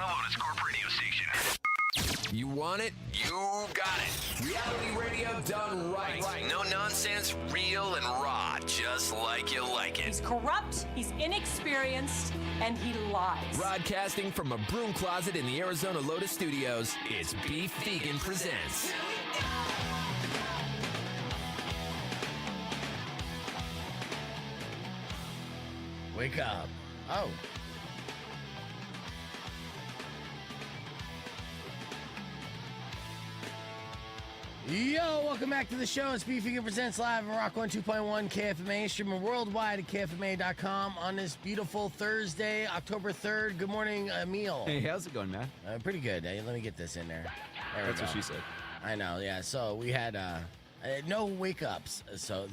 Lotus Corp radio station. You want it? You got it. Reality radio done right. No nonsense, real and raw, just like you like it. He's corrupt, he's inexperienced, and he lies. Broadcasting from a broom closet in the Arizona Lotus Studios, it's Beef Vegan Presents. Wake up. Oh. Yo, welcome back to the show. It's Beef Vegan Presents live on Rock 102.1 KFMA, streaming worldwide at KFMA.com on this beautiful Thursday, October 3rd. Good morning, Emil. Hey, how's it going, man? Pretty good. Let me get this in there. That's what she said. I know, yeah. So we had no wake-ups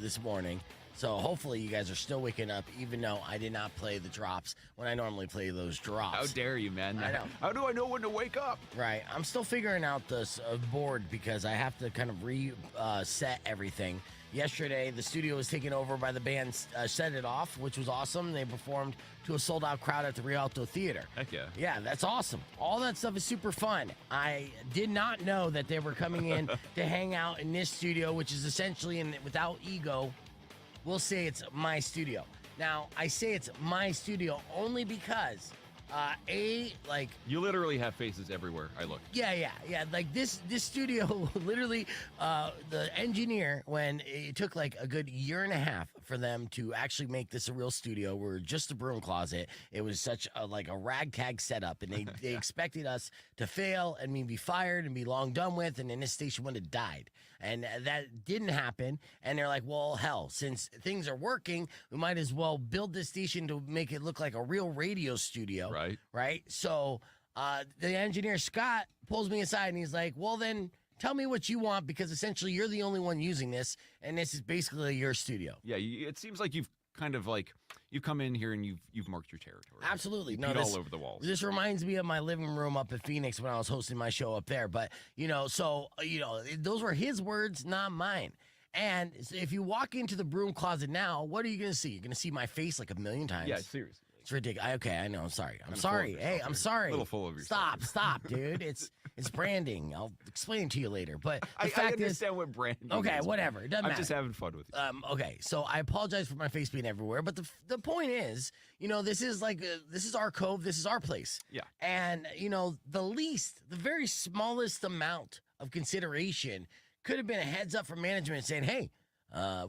this morning. So hopefully you guys are still waking up, even though I did not play the drops when I normally play those drops. How dare you, man? I know. How do I know when to wake up? Right. I'm still figuring out this board because I have to kind of reset everything. Yesterday, the studio was taken over by the band Set It Off, which was awesome. They performed to a sold-out crowd at the Rialto Theater. Heck yeah. Yeah, that's awesome. All that stuff is super fun. I did not know that they were coming in to hang out in this studio, which is essentially, without ego, we'll say it's my studio. Now, I say it's my studio only because, you literally have faces everywhere I look. Yeah. Like this studio, literally, the engineer, when it took like a good year and a half for them to actually make this a real studio, we're just a broom closet. It was such a ragtag setup, and they expected us to fail and be fired and be long done with, and then this station would have died. And that didn't happen. And they're like, well, hell, since things are working, we might as well build this station to make it look like a real radio studio. Right. So the engineer, Scott, pulls me aside and he's like, well, then tell me what you want, because essentially you're the only one using this. And this is basically your studio. Yeah. It seems like you've kind of you've come in here and you've marked your territory. Absolutely. No, all over the walls. This reminds me of my living room up at Phoenix when I was hosting my show up there. But, those were his words, not mine. And if you walk into the broom closet now, what are you going to see? You're going to see my face like a million times. Yeah, seriously. It's ridiculous. Okay, I know. I'm sorry. I'm sorry. Hey, I'm sorry. A little full of yourself. Stop, dude. It's branding. I'll explain it to you later. But the I understand what branding okay, is. whatever. It doesn't matter. I'm just having fun with you. Okay, so I apologize for my face being everywhere, but the point is, this is this is our cove. This is our place. Yeah. And the very smallest amount of consideration could have been a heads up from management saying, "Hey,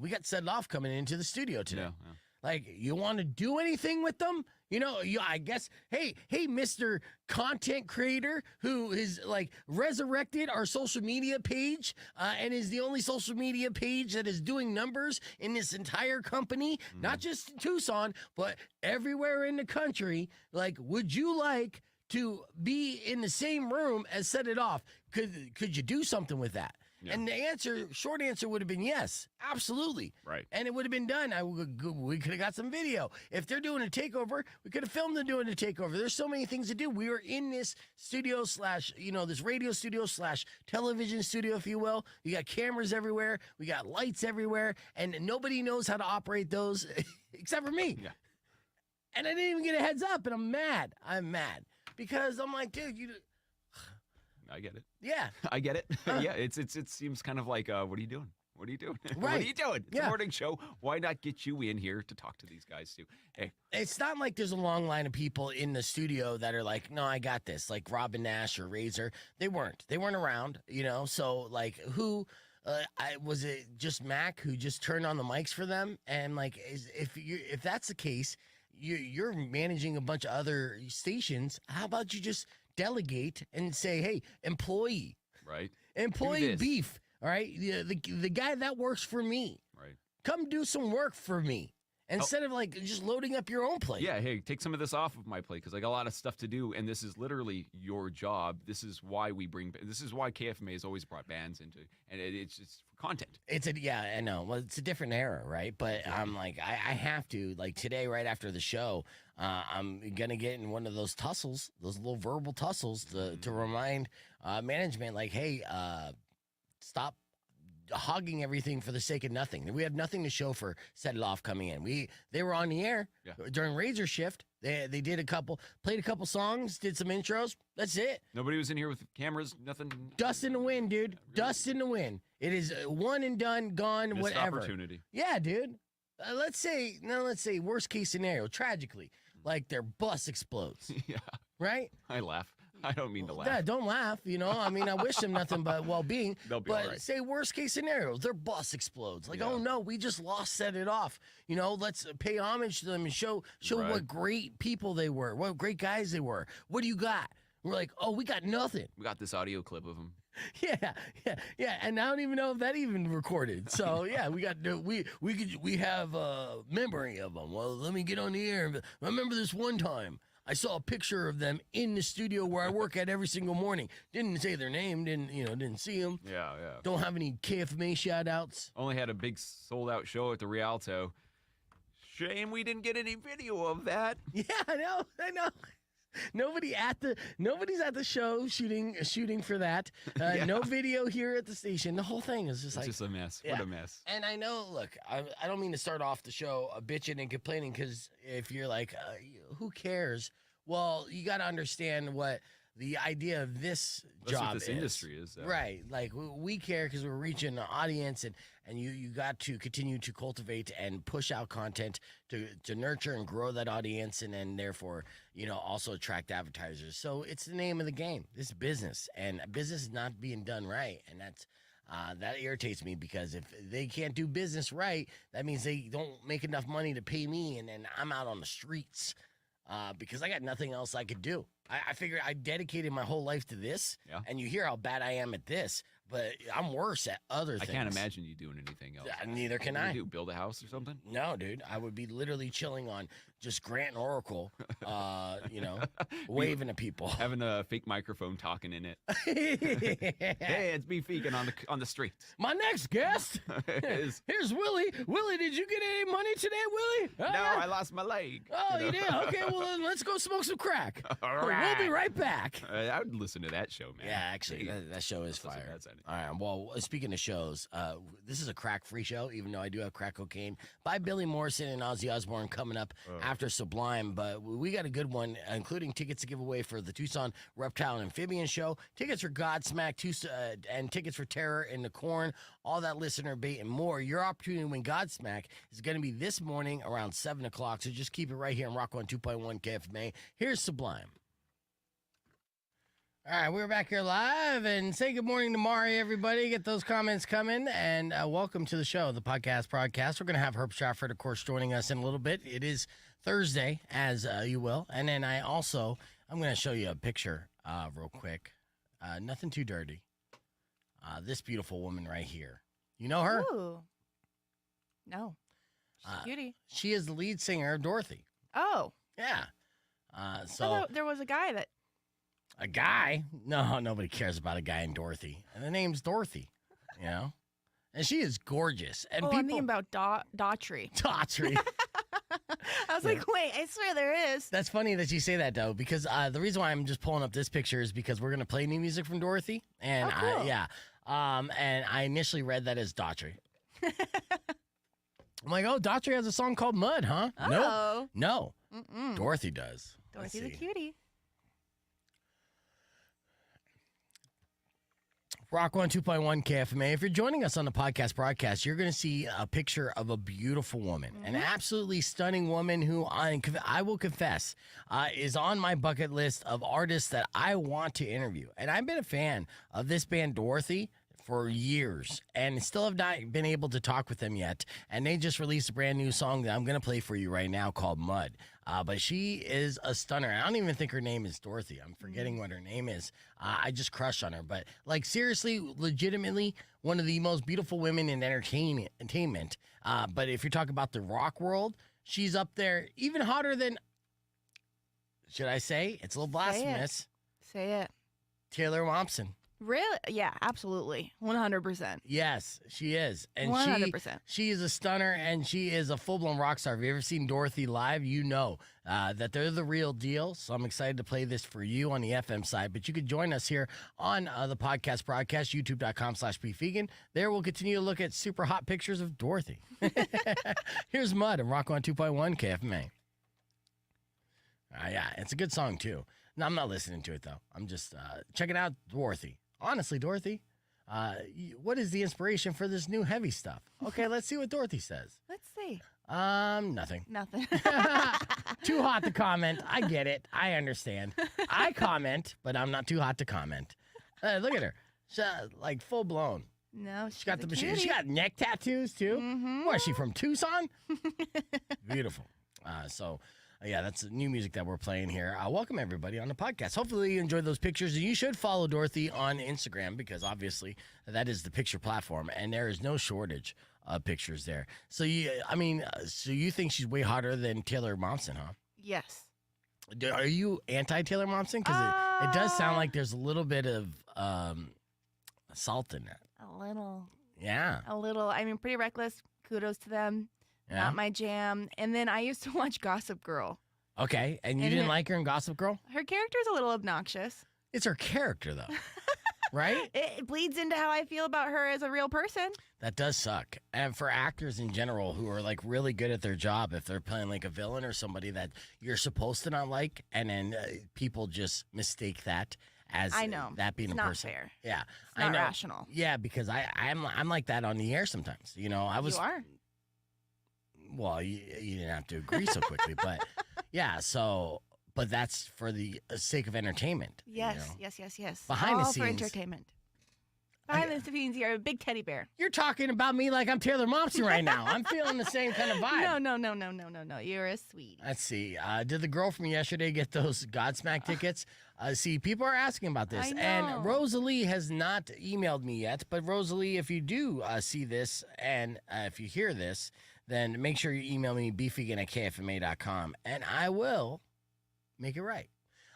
we got Set It Off coming into the studio today." Yeah. Like, you want to do anything with them? I guess, hey, Mr. Content Creator, who is resurrected our social media page and is the only social media page that is doing numbers in this entire company, not just in Tucson, but everywhere in the country. Would you like to be in the same room as Set It Off? Could you do something with that? Yeah. And the short answer would have been yes, absolutely. Right. And it would have been done. We could have got some video. If they're doing a takeover, we could have filmed them doing a takeover. There's so many things to do. We were in this studio this radio studio / television studio, if you will. You got cameras everywhere. We got lights everywhere. And nobody knows how to operate those except for me. Yeah. And I didn't even get a heads up, and I'm mad. Because I'm like, dude, I get it. Yeah. I get it. Yeah, it seems kind of like, what are you doing? What are you doing? Right. What are you doing? It's yeah. a morning show. Why not get you in here to talk to these guys too? Hey. It's not like there's a long line of people in the studio that are like, no, I got this. Like Robin Nash or Razor. They weren't around, So who, was it just Mac who just turned on the mics for them? And if that's the case, you're managing a bunch of other stations. How about you just delegate and say, hey, employee, right? Employee Beef, all right? The guy that works for me, right? Come do some work for me instead of just loading up your own plate. Yeah, hey, take some of this off of my plate because I got a lot of stuff to do, and this is literally your job. This is why this is why KFMA has always brought bands into, and it's just for content. I know. Well, it's a different era, right? But I'm I have to, today, right after the show, I'm going to get in one of those tussles, those little verbal tussles to remind management, hey, stop hogging everything for the sake of nothing. We have nothing to show for Set It Off coming in. They were on the air during Razor Shift. They played a couple songs, did some intros. That's it. Nobody was in here with cameras, nothing. Dust in the wind, dude. Really? Dust in the wind. It is one and done, gone, Missed whatever. opportunity. Yeah, dude. Let's say worst case scenario, tragically, like their bus explodes. Yeah. Right? I laugh. I don't mean to laugh. Yeah, don't laugh. I mean, I wish them nothing but well-being. They'll be but all right. say worst case scenario, their bus explodes. Like, Yeah. oh no, we just lost Set It Off. Let's pay homage to them and show Right. what great people they were, what great guys they were. What do you got? We're like, oh, we got nothing. We got this audio clip of him. Yeah. And I don't even know if that even recorded. So yeah, we have a memory of them. Well, let me get on the air. I remember this one time. I saw a picture of them in the studio where I work at every single morning. Didn't say their name. Didn't see them. Yeah. Don't have any KFMA shout outs. Only had a big sold-out show at the Rialto. Shame we didn't get any video of that. Yeah, I know. Nobody's at the show shooting for that. Yeah. No video here at the station. The whole thing is just It's just a mess. Yeah. What a mess. And I know, look, I don't mean to start off the show bitching and complaining, because if you're like, who cares? Well, you got to understand what the idea of this That's job what this is. industry is. Right. Like, we care because we're reaching an audience, and you got to continue to cultivate and push out content to nurture and grow that audience, and then therefore, also attract advertisers. So it's the name of the game. This business, and business is not being done right. And that irritates me, because if they can't do business right, that means they don't make enough money to pay me, and then I'm out on the streets. Because I got nothing else I could do. I figured I dedicated my whole life to this, and you hear how bad I am at this, but I'm worse at other things. I can't imagine you doing anything else. Neither can What do I. you do, build a house or something? No, dude. I would be literally chilling on just Grant and Oracle, waving at people. Having a fake microphone talking in it. Hey, it's me Fegan on the street. My next guest. Here's Willie. Willie, did you get any money today, Willie? No, I lost my leg. Oh, you did? Okay, well, then let's go smoke some crack. All We'll right. be right back. I would listen to that show, man. Yeah, actually, Hey, that show is that's not so fire. bad, Sonny. All right, well, speaking of shows, this is a crack-free show, even though I do have Crack Cocaine by Billy Morrison and Ozzy Osbourne coming up after Sublime. But we got a good one, including tickets to give away for the Tucson Reptile and Amphibian Show, tickets for Godsmack, and tickets for Terror in the Corn, all that listener bait and more. Your opportunity to win Godsmack is going to be this morning around 7 o'clock, so just keep it right here on Rock 102.1 KFMA. Here's Sublime. All right, we're back here live, and say good morning to Mari, everybody. Get those comments coming, and welcome to the show, the podcast broadcast. We're going to have Herb Stratford, of course, joining us in a little bit. It is Thursday, as you will, and then I'm going to show you a picture real quick. Nothing too dirty. This beautiful woman right here. You know her? Ooh. No. She's a cutie. She is the lead singer of Dorothy. Oh. Yeah. I So thought there was a guy that... a guy? No, nobody cares about a guy in Dorothy. And the name's Dorothy, And she is gorgeous. And I'm people thinking about Daughtry. Daughtry. I was like, wait, I swear there is. That's funny that you say that, though, because the reason why I'm just pulling up this picture is because we're going to play new music from Dorothy. And Oh, cool. and I initially read that as Daughtry. I'm like, oh, Daughtry has a song called Mud, huh? Oh. No. Mm-mm. Dorothy does. Let's Dorothy's a see. cutie. Rock 102.1 KFMA. If you're joining us on the podcast broadcast, you're going to see a picture of a beautiful woman, an absolutely stunning woman who I will confess is on my bucket list of artists that I want to interview. And I've been a fan of this band, Dorothy, for years, and still have not been able to talk with them yet. And they just released a brand new song that I'm going to play for you right now called Mud. But she is a stunner. I don't even think her name is Dorothy. I'm forgetting what her name is. I just crush on her. But like seriously, legitimately, one of the most beautiful women in entertainment. But if you're talking about the rock world, she's up there, even hotter than, should I say? It's a little blasphemous. Say it. Taylor Momsen. Really? Yeah, absolutely. 100%. Yes, she is. And 100%. she is a stunner, and she is a full-blown rock star. Have you ever seen Dorothy live? You know that they're the real deal. So I'm excited to play this for you on the FM side. But you could join us here on the podcast broadcast, youtube.com/beefvegan. There we'll continue to look at super hot pictures of Dorothy. Here's Mud and Rock on 2.1 KFMA. Yeah, it's a good song, too. No, I'm not listening to it, though. I'm just checking out Dorothy. Honestly, Dorothy, what is the inspiration for this new heavy stuff? Okay, let's see what Dorothy says. Let's see. Nothing. Nothing. Too hot to comment. I get it. I understand. I comment, but I'm not too hot to comment. Look at her. She's like full blown. No, She got the machine. She got neck tattoos too. Mm-hmm. What is she from Tucson? Beautiful. Yeah, that's new music that we're playing here. Welcome, everybody, on the podcast. Hopefully you enjoyed those pictures. And you should follow Dorothy on Instagram because, obviously, that is the picture platform. And there is no shortage of pictures there. So, so you think she's way hotter than Taylor Momsen, huh? Yes. Are you anti-Taylor Momsen? Because it does sound like there's a little bit of salt in that. A little. Yeah. A little. I mean, Pretty Reckless. Kudos to them. Yeah. Not my jam. And then I used to watch Gossip Girl. Okay. And you didn't like her in Gossip Girl? Her character's a little obnoxious. It's her character, though. Right? It bleeds into how I feel about her as a real person. That does suck. And for actors in general who are like really good at their job, if they're playing like a villain or somebody that you're supposed to not like, and then people just mistake that as that being it's a not person. Fair. Yeah. It's not rational. Yeah, because I'm like that on the air sometimes. You know, You are. Well, you didn't have to agree so quickly, but yeah, but that's for the sake of entertainment. Yes, you know? yes. Behind the All scenes. for entertainment. Behind the scenes, you're a big teddy bear. You're talking about me like I'm Taylor Momsen right now. I'm feeling the same kind of vibe. No. You're a sweetie. Let's see. Did the girl from yesterday get those Godsmack tickets? See, people are asking about this. I know. And Rosalie has not emailed me yet. But Rosalie, if you do see this and if you hear this, then make sure you email me, beefvegan@kfma.com, and I will make it right.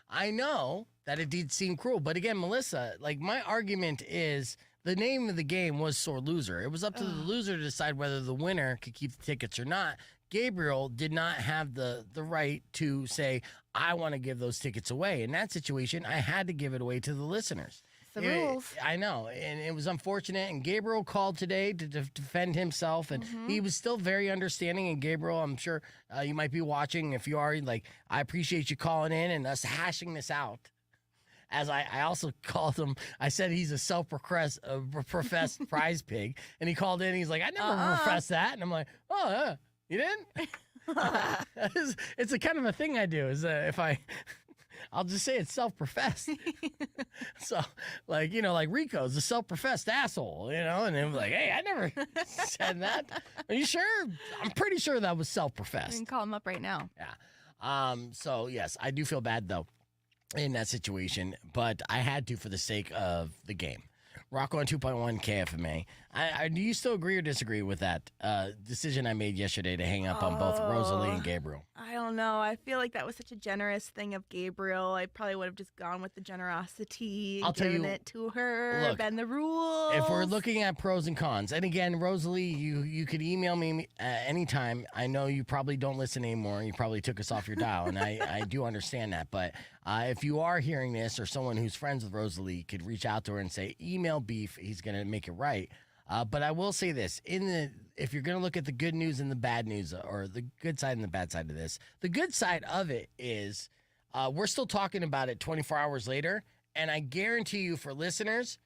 I know that it did seem cruel, but again, Melissa, like my argument is the name of the game was sore loser. It was up to the loser to decide whether the winner could keep the tickets or not. Gabriel did not have the right to say, I want to give those tickets away. In that situation, I had to give it away to the listeners. The rules. I know, and it was unfortunate. And Gabriel called today to defend himself, and he was still very understanding. And Gabriel, I'm sure you might be watching. If you are, like, I appreciate you calling in and us hashing this out. As I also called him, I said he's a self-professed prize pig, and he called in. And he's like, I never professed that, and I'm like, oh, you didn't? It's a kind of a thing I do. Is if I'll just say it's self-professed. So, like, like Rico's a self-professed asshole, and then like, hey, I never said that. Are you sure? I'm pretty sure that was You self-professed. can call him up right now. Yeah. So, yes, I do feel bad, though, in that situation, but I had to for the sake of the game. Rock on 2.1 KFMA. Do you still agree or disagree with that decision I made yesterday to hang up on both Rosalie and Gabriel? I don't know. I feel like that was such a generous thing of Gabriel. I probably would have just gone with the generosity, I'll tell given you, it to her, look, bend the rules. If we're looking at pros and cons, and again, Rosalie, you could email me anytime. I know you probably don't listen anymore. You probably took us off your dial, and I do understand that. But if you are hearing this, or someone who's friends with Rosalie could reach out to her and say, email Beef, he's going to make it right. But I will say this, if you're going to look at the good news and the bad news, or the good side and the bad side of this, the good side of it is we're still talking about it 24 hours later, and I guarantee you for listeners,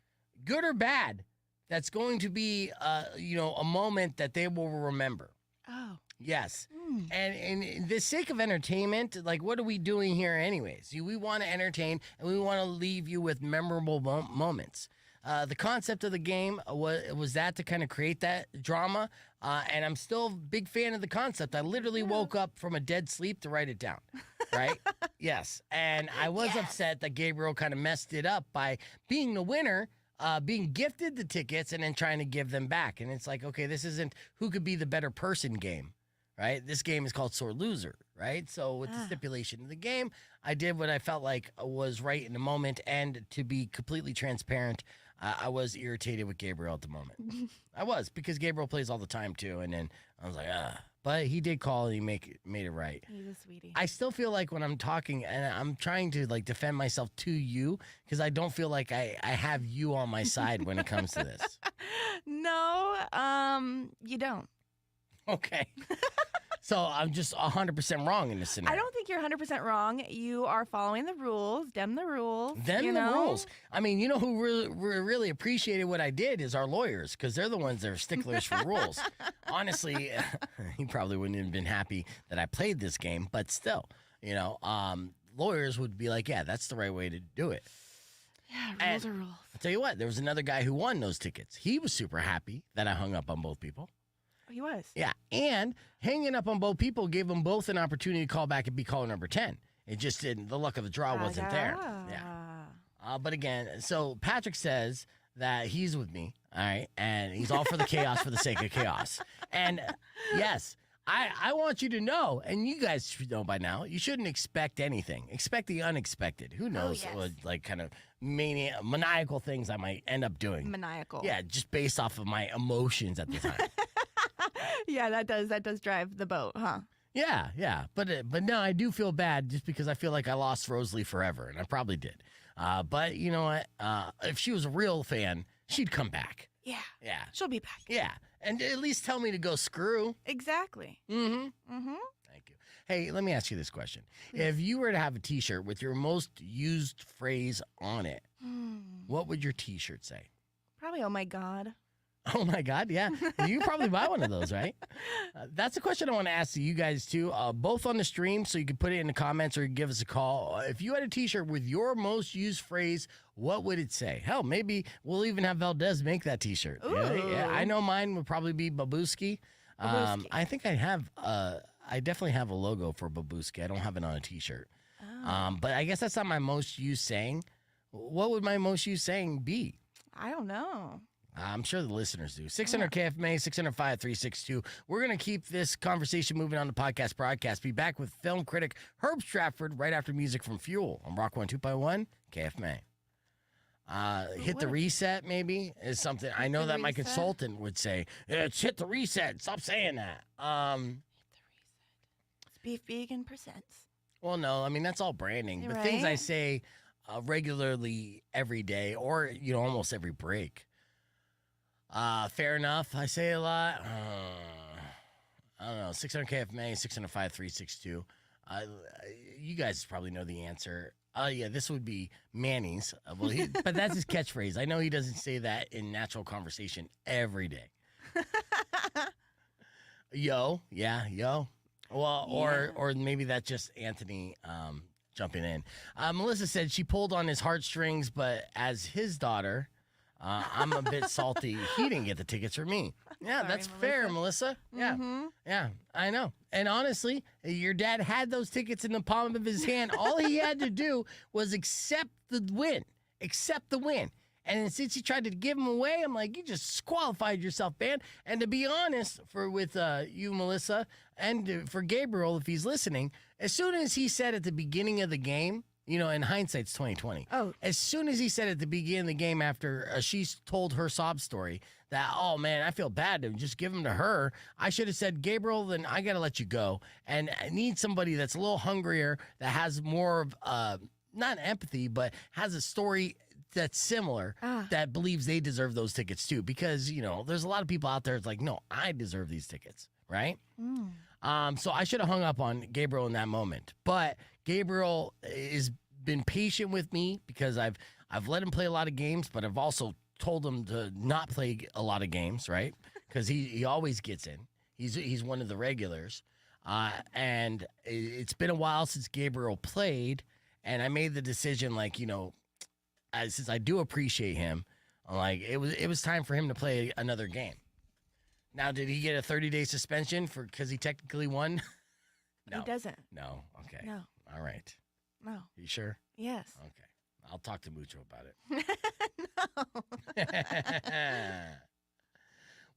good or bad, that's going to be a moment that they will remember. Oh. Yes. And in the sake of entertainment, like, what are we doing here anyways? We want to entertain, and we want to leave you with memorable moments. The concept of the game was that to kind of create that drama, and I'm still a big fan of the concept. I literally woke up from a dead sleep to write it down, right? Yes, and I was upset that Gabriel kind of messed it up by being the winner, being gifted the tickets, and then trying to give them back. And it's like, okay, this isn't who could be the better person game, right? This game is called Sore Loser, right? So with the stipulation of the game, I did what I felt like was right in the moment. And to be completely transparent, I was irritated with Gabriel at the moment. I was, because Gabriel plays all the time too. And then I was like, but he did call and he made it right. He's a sweetie. I still feel like when I'm talking and I'm trying to like defend myself to you, because I don't feel like I have you on my side when it comes to this. No, you don't. Okay. So I'm just 100% wrong in this scenario. I don't think you're 100% wrong. You are following the rules. Them the rules. Rules. I mean, you know who really appreciated what I did is our lawyers, because they're the ones that are sticklers for rules. Honestly, he probably wouldn't have been happy that I played this game, but still, lawyers would be like, yeah, that's the right way to do it. Yeah, rules are rules. I'll tell you what, there was another guy who won those tickets. He was super happy that I hung up on both people. He was. Yeah, and hanging up on both people gave them both an opportunity to call back and be caller number 10. It just didn't, the luck of the draw wasn't there. Yeah. But again, so Patrick says that he's with me, all right, and he's all for the chaos for the sake of chaos. And yes, I want you to know, and you guys should know by now, you shouldn't expect anything. Expect the unexpected. Who knows what, like, kind of maniacal things I might end up doing. Maniacal. Yeah, just based off of my emotions at the time. Yeah, that does drive the boat, huh? Yeah. But no, I do feel bad just because I feel like I lost Rosalie forever, and I probably did. But you know what? If she was a real fan, she'd come back. Yeah. Yeah. She'll be back. Yeah. And at least tell me to go screw. Exactly. Mm-hmm. Mm-hmm. Thank you. Hey, let me ask you this question. If you were to have a T-shirt with your most used phrase on it, what would your T-shirt say? Probably, oh my God. Oh my God, yeah. You probably buy one of those, right? That's a question I want to ask to you guys too, both on the stream, so you can put it in the comments or you can give us a call. If you had a T-shirt with your most used phrase, what would it say? Hell, maybe we'll even have Valdez make that T-shirt. Yeah, I know mine would probably be Babuski. I think I definitely have a logo for Babuski. I don't have it on a T-shirt. But I guess that's not my most used saying. What would my most used saying be? I don't know. I'm sure the listeners do. 600 KFMA, 605-362. We're going to keep this conversation moving on the podcast broadcast. Be back with film critic Herb Stratford right after music from Fuel on Rock 102.1 KFMA. Hit the reset, maybe, is something. I know that my consultant would say, it's hit the reset. Stop saying that. Hit the reset. It's beef vegan percents. Well, no, I mean, that's all branding. But things I say regularly every day or, almost every break. Fair enough. I say a lot. I don't know. 600 KFMA, 605-362. You guys probably know the answer. Yeah, this would be Manny's. But that's his catchphrase. I know he doesn't say that in natural conversation every day. Yo. Yeah, yo. Well, or maybe that's just Anthony jumping in. Melissa said she pulled on his heartstrings, but as his daughter... I'm a bit salty. He didn't get the tickets for me. Yeah, Sorry, that's fair, Melissa. Yeah, yeah, I know. And honestly, your dad had those tickets in the palm of his hand. All he had to do was accept the win. And since he tried to give them away, I'm like, you just disqualified yourself, man. And to be honest, with you, Melissa, and for Gabriel, if he's listening, as soon as he said at the beginning of the game, in hindsight's 2020. Oh. As soon as he said at the beginning of the game after she's told her sob story that, oh, man, I feel bad to just give him to her, I should have said, Gabriel, then I got to let you go. And I need somebody that's a little hungrier, that has more of, not empathy, but has a story that's similar, that believes they deserve those tickets too. Because, there's a lot of people out there that's like, no, I deserve these tickets, right? So I should have hung up on Gabriel in that moment. But Gabriel has been patient with me because I've let him play a lot of games, but I've also told him to not play a lot of games, right? Because he always gets in. He's one of the regulars. And it's been a while since Gabriel played, and I made the decision, since I do appreciate him, it was time for him to play another game. Now, did he get a 30-day suspension because he technically won? No. He doesn't. No. Okay. No. All right. No. You sure? Yes. Okay. I'll talk to Mucho about it.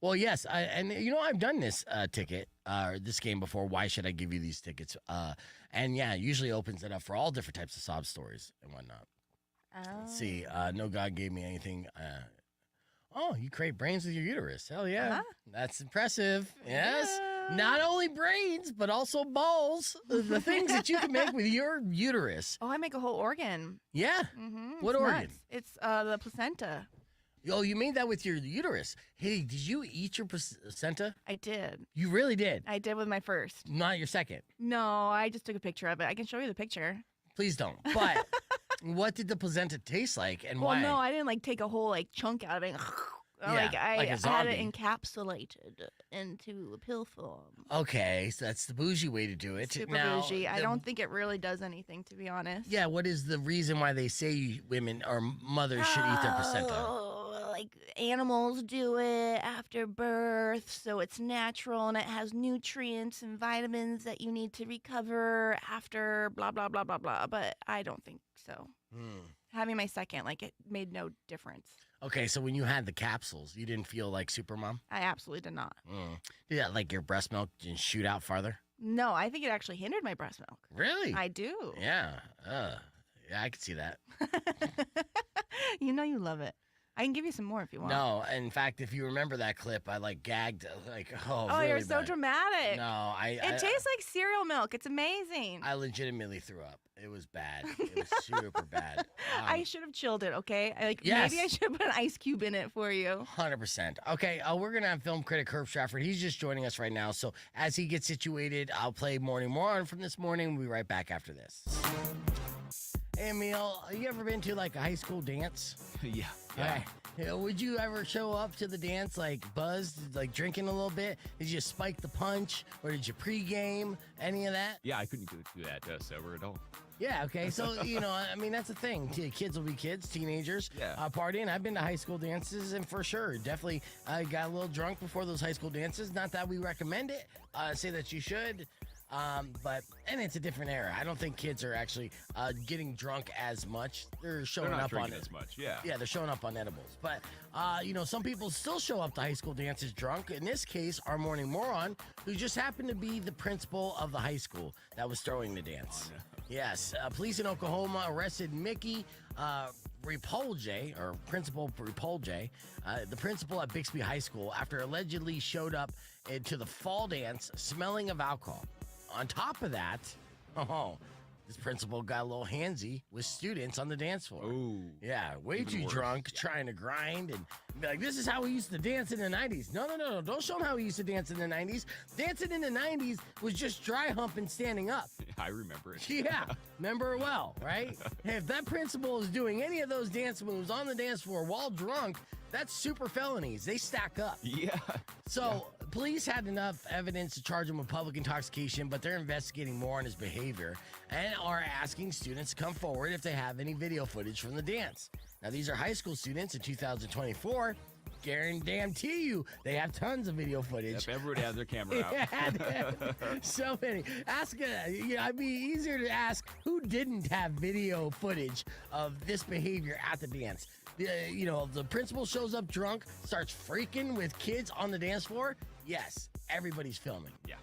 No. Well, yes, and I've done this ticket this game before. Why should I give you these tickets? And yeah, it usually opens it up for all different types of sob stories and whatnot. Let's see. No God gave me anything. Oh, you create brains with your uterus. Hell yeah. That's impressive. Yes. Yeah. Not only brains, but also balls. The things that you can make with your uterus. Oh, I make a whole organ. Yeah. Mm-hmm. What organ? Nuts. It's the placenta. Oh, you made that with your uterus. Hey, did you eat your placenta? I did. You really did? I did with my first. Not your second. No, I just took a picture of it. I can show you the picture. Please don't. But what did the placenta taste like and Well, why? no, I didn't take a whole chunk out of it. Yeah, like like a I had zombie. it encapsulated into a pill form. Okay, so that's the bougie way to do it. Super now, bougie. I don't think it really does anything, to be honest. Yeah, what is the reason why they say women or mothers should eat their placenta? Oh, like animals do it after birth, so it's natural and it has nutrients and vitamins that you need to recover after blah, blah, blah, blah, blah. But I don't think so. Having my second, it made no difference. Okay, so when you had the capsules, you didn't feel like Supermom? I absolutely did not. Did that your breast milk didn't shoot out farther? No, I think it actually hindered my breast milk. Really? I do. Yeah. Yeah, I could see that. You know you love it. I can give you some more if you want. No, in fact, if you remember that clip, I gagged Oh, really you're so bad. dramatic. No, It tastes like cereal milk. It's amazing. I legitimately threw up. It was bad. It was super bad. I should have chilled it, okay? Yes. Maybe I should put an ice cube in it for you. 100%. Okay, we're going to have film critic Herb Stratford. He's just joining us right now. So as he gets situated, I'll play Morning Moron from this morning. We'll be right back after this. Hey, Emil, you ever been to a high school dance? Yeah. Okay. Would you ever show up to the dance buzzed, drinking a little bit? Did you spike the punch or did you pregame? Any of that? Yeah, I couldn't do that sober at all. Yeah, okay. So, that's the thing. Kids will be kids, teenagers, Yeah. partying. I've been to high school dances, and for sure, definitely got a little drunk before those high school dances. Not that we recommend it, say that you should. And it's a different era. I don't think kids are actually getting drunk as much. They're showing They're not up on drinking as much. Yeah. Yeah, they're showing up on edibles. But, some people still show up to high school dances drunk. In this case, our morning moron, who just happened to be the principal of the high school that was throwing the dance. Oh, no. Yes, police in Oklahoma arrested Mickey Repulje, or Principal Repulje, the principal at Bixby High School, after allegedly showed up to the fall dance smelling of alcohol. On top of that, this principal got a little handsy with students on the dance floor. Oh. Yeah, way Even too worse. drunk, trying to grind and be like, this is how we used to dance in the 90s. No. Don't show them how we used to dance in the 90s. Dancing in the 90s was just dry humping standing up. I remember it. Yeah, remember it well, right? Hey, if that principal is doing any of those dance moves on the dance floor while drunk, that's super felonies. They stack up. Yeah. So, police had enough evidence to charge him with public intoxication, but they're investigating more on his behavior and are asking students to come forward if they have any video footage from the dance. Now, these are high school students in 2024. Guarantee you, they have tons of video footage. If everybody has their camera out. Yeah, so many. I'd be easier to ask who didn't have video footage of this behavior at the dance. The principal shows up drunk, starts freaking with kids on the dance floor. Yes, everybody's filming. Yeah.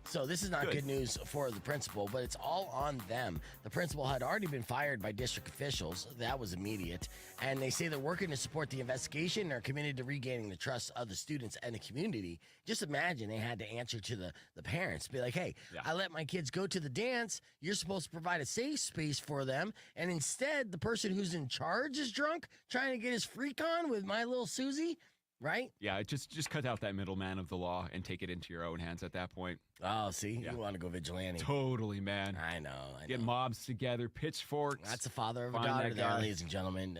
So this is not good news for the principal, but it's all on them. The principal had already been fired by district officials. That was immediate. And they say they're working to support the investigation and are committed to regaining the trust of the students and the community. Just imagine they had to answer to the parents. Be like, hey, I let my kids go to the dance. You're supposed to provide a safe space for them. And instead, the person who's in charge is drunk, trying to get his freak on with my little Susie. Right? Yeah, just cut out that middleman of the law and take it into your own hands at that point. Oh, see? You want to go vigilante. Totally, man. I know. Get mobs together, pitchforks. That's the father of a Find daughter that there, guy. ladies and gentlemen.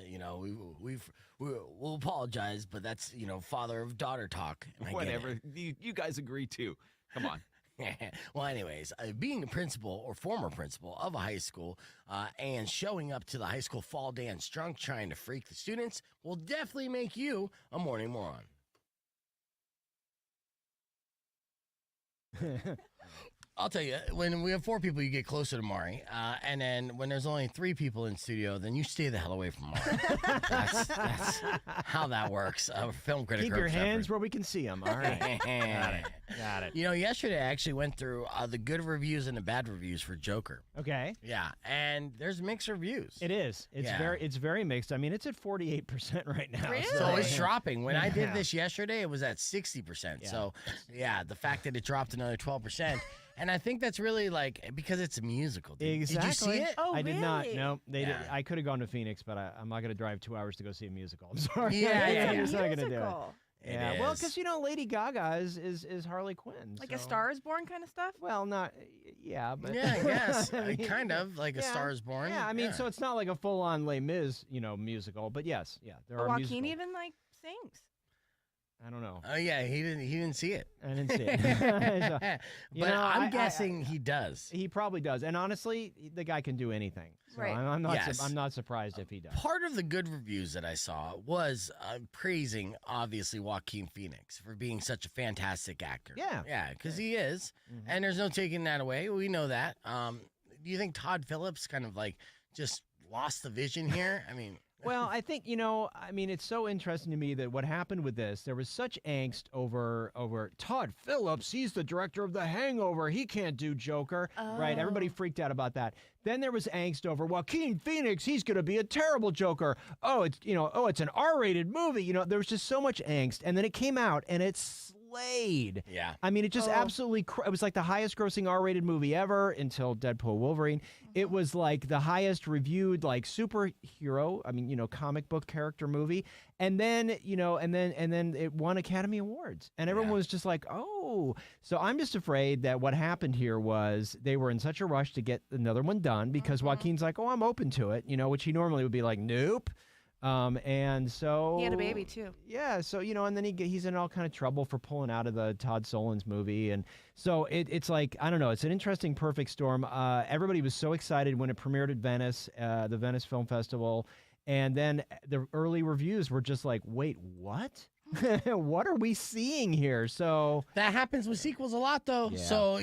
We'll apologize, but that's, father of daughter talk. And I get Whatever. it. You guys agree too. Come on. Well, anyways, being a principal or former principal of a high school and showing up to the high school fall dance drunk trying to freak the students will definitely make you a morning moron. I'll tell you, when we have 4 people, you get closer to Maury. And then when there's only 3 people in studio, then you stay the hell away from Maury. that's how that works. Film critic. Keep Herb your hands Stratford. where we can see them. All right. Got it. You know, yesterday I actually went through the good reviews and the bad reviews for Joker. Okay. Yeah, and there's mixed reviews. It is. It's very mixed. I mean, it's at 48% right now. Really? So it's dropping. When I did this yesterday, it was at 60%. Yeah. So, yeah, the fact that it dropped another 12%. And I think that's really because it's a musical. Exactly. Did you see it? Oh, I did not. really? No, they did. Yeah. I could have gone to Phoenix, but I'm not going to drive 2 hours to go see a musical. I'm sorry. Yeah, I'm yeah. just not going to do it. Musical. Yeah, It well, is. because Lady Gaga is Harley Quinn. Like so. A Star is Born kind of stuff? Well, not. Yeah, but Yeah, I guess. I mean, Kind of like A Star is Born. Yeah, I mean, so it's not like a full-on Les Mis, musical, but yes, there But are Joaquin musicals. even sings. I don't know. Oh yeah, he didn't see it. I didn't see it. So, But you know, I'm guessing he does. he probably does. And honestly, the guy can do anything. So Right. I'm not. Yes. I'm not surprised if he does. Part of the good reviews that I saw was praising, obviously, Joaquin Phoenix for being such a fantastic actor. Yeah. Yeah, because he is. Mhm. And there's no taking that away. We know that. Do you think Todd Phillips kind of just lost the vision here? I mean... Well, I think, it's so interesting to me that what happened with this, there was such angst over Todd Phillips. He's the director of The Hangover. He can't do Joker. Right? Everybody freaked out about that. Then there was angst over Joaquin Phoenix. He's going to be a terrible Joker. It's an R-rated movie. There was just so much angst. And then it came out and it slayed. Yeah. I mean, it just absolutely, it was like the highest grossing R-rated movie ever until Deadpool Wolverine. It was like the highest reviewed superhero, comic book character movie. And then, and then it won Academy Awards. And everyone was just like, oh. So I'm just afraid that what happened here was they were in such a rush to get another one done because Joaquin's like, oh, I'm open to it, which he normally would be like, nope. And so He had a baby too. Yeah, so and then he's in all kind of trouble for pulling out of the Todd Solondz movie, and so it's like I don't know. It's an interesting perfect storm. Everybody was so excited when it premiered at Venice, the Venice Film Festival, and then the early reviews were just like, wait, what? What are we seeing here? So that happens with sequels a lot, though. Yeah. So,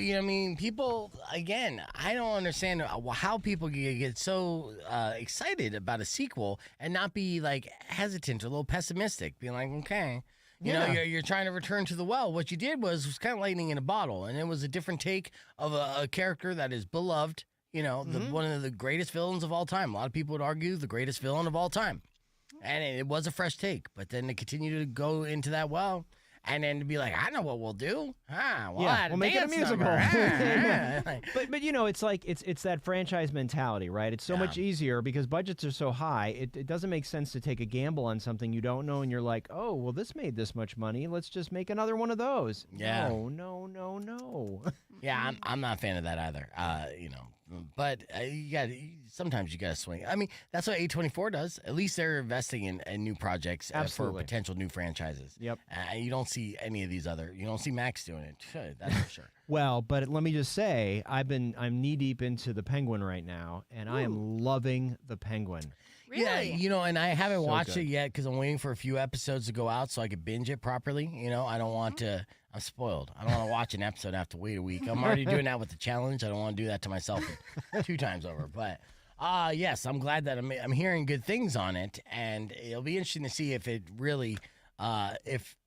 people, again, I don't understand how people get so excited about a sequel and not be, hesitant or a little pessimistic, being like, okay. You know, you're trying to return to the well. What you did was kind of lightning in a bottle, and it was a different take of a character that is beloved, one of the greatest villains of all time. A lot of people would argue the greatest villain of all time. And it was a fresh take, but then to continue to go into that well, and then to be like, I know what we'll do. We'll make it a musical. But it's like it's that franchise mentality, right? It's so much easier because budgets are so high. It doesn't make sense to take a gamble on something you don't know, and you're like, oh, well, this made this much money. Let's just make another one of those. Yeah. No. Yeah, I'm not a fan of that either. But sometimes you got to swing. I mean, that's what A24 does. At least they're investing in new projects for Absolutely. potential new franchises. Yep. You don't see any of these you don't see Max doing it. That's for sure. Well, but let me just say, I'm knee deep into the Penguin right now, and I am loving the Penguin. Really? Yeah, and I haven't So watched good. it yet because I'm waiting for a few episodes to go out so I could binge it properly. I don't want to. I'm spoiled. I don't want to watch an episode and have to wait a week. I'm already doing that with the challenge. I don't want to do that to myself 2 times over. But yes, I'm glad that I'm hearing good things on it, and it'll be interesting to see if it really, if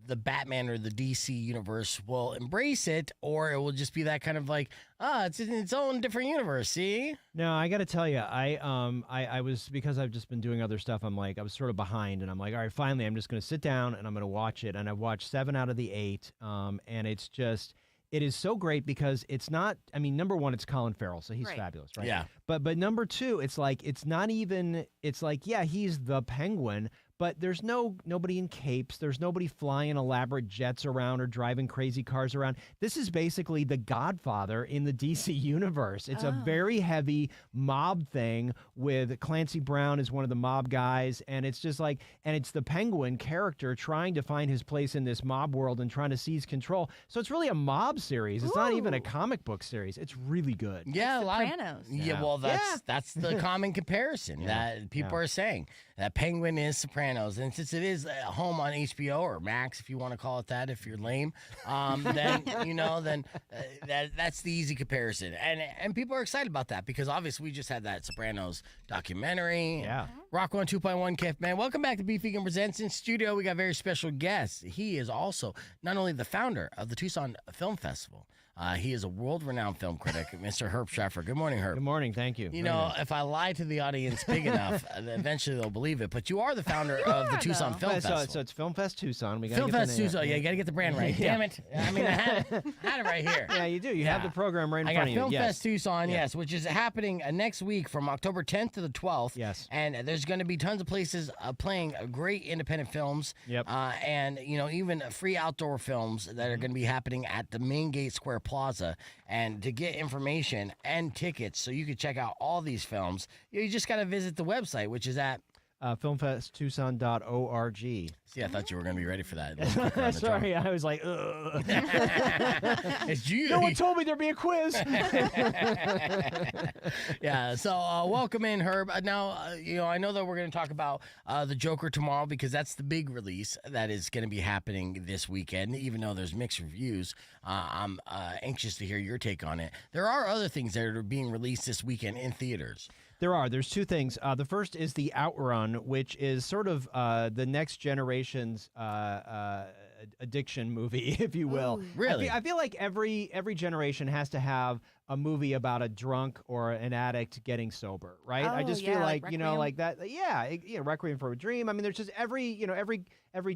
the Batman or the DC universe will embrace it, or it will just be that kind of it's in its own different universe. See? No, I got to tell you, I was, because I've just been doing other stuff, I was sort of behind, and I'm like, all right, finally, I'm just going to sit down and I'm going to watch it. And I've watched 7 out of the 8, and it is so great because it's not, number one, it's Colin Farrell, so he's fabulous, right? Yeah. But number 2, it's he's the Penguin, but there's nobody in capes. There's nobody flying elaborate jets around or driving crazy cars around. This is basically the Godfather in the DC universe. It's a very heavy mob thing with Clancy Brown as one of the mob guys, and it's just and it's the Penguin character trying to find his place in this mob world and trying to seize control. So it's really a mob series. It's not even a comic book series. It's really good. Yeah, a lot of Sopranos. Yeah, well, that's the common comparison that people are saying. That Penguin is Sopranos. Sopranos, and since it is home on HBO or Max, if you want to call it that, if you're lame, then that's the easy comparison, and people are excited about that because obviously we just had that Sopranos documentary. Yeah. Rock 102.1 KF, man. Welcome back to Beef Vegan Presents. In studio, we got a very special guest. He is also not only the founder of the Tucson Film Festival, he is a world-renowned film critic, Mr. Herb Stratford. Good morning, Herb. Good morning. Thank you. You know, if I lie to the audience big enough, eventually they'll believe it. But you are the founder of the Tucson Film Festival. So it's Film Fest Tucson. We gotta Film get the Fest name. Tucson. Yeah, you got to get the brand right. Yeah. Damn it. I mean, I had it right here. Yeah, you do. You have the program right in I front got of you. Film Yes. Fest Tucson, yes, which is happening next week from October 10th to the 12th. Yes. And there's going to be tons of places playing great independent films. Yep. And, even free outdoor films that are going to be happening at the Main Gate Square Plaza. And to get information and tickets so you can check out all these films, you just got to visit the website, which is at filmfesttucson.org. See, I thought you were going to be ready for that. Sorry, I was like, ugh. It's you. No one told me there'd be a quiz. Yeah, so welcome in, Herb. Now, I know that we're going to talk about the Joker tomorrow because that's the big release that is going to be happening this weekend, even though there's mixed reviews. I'm anxious to hear your take on it. There are other things that are being released this weekend in theaters. There's two things. The first is the Outrun, which is sort of the next generation's addiction movie, if you will. Ooh, really? I feel like every generation has to have a movie about a drunk or an addict getting sober, right? I just feel like like that. Yeah, Requiem for a Dream. I mean, there's just every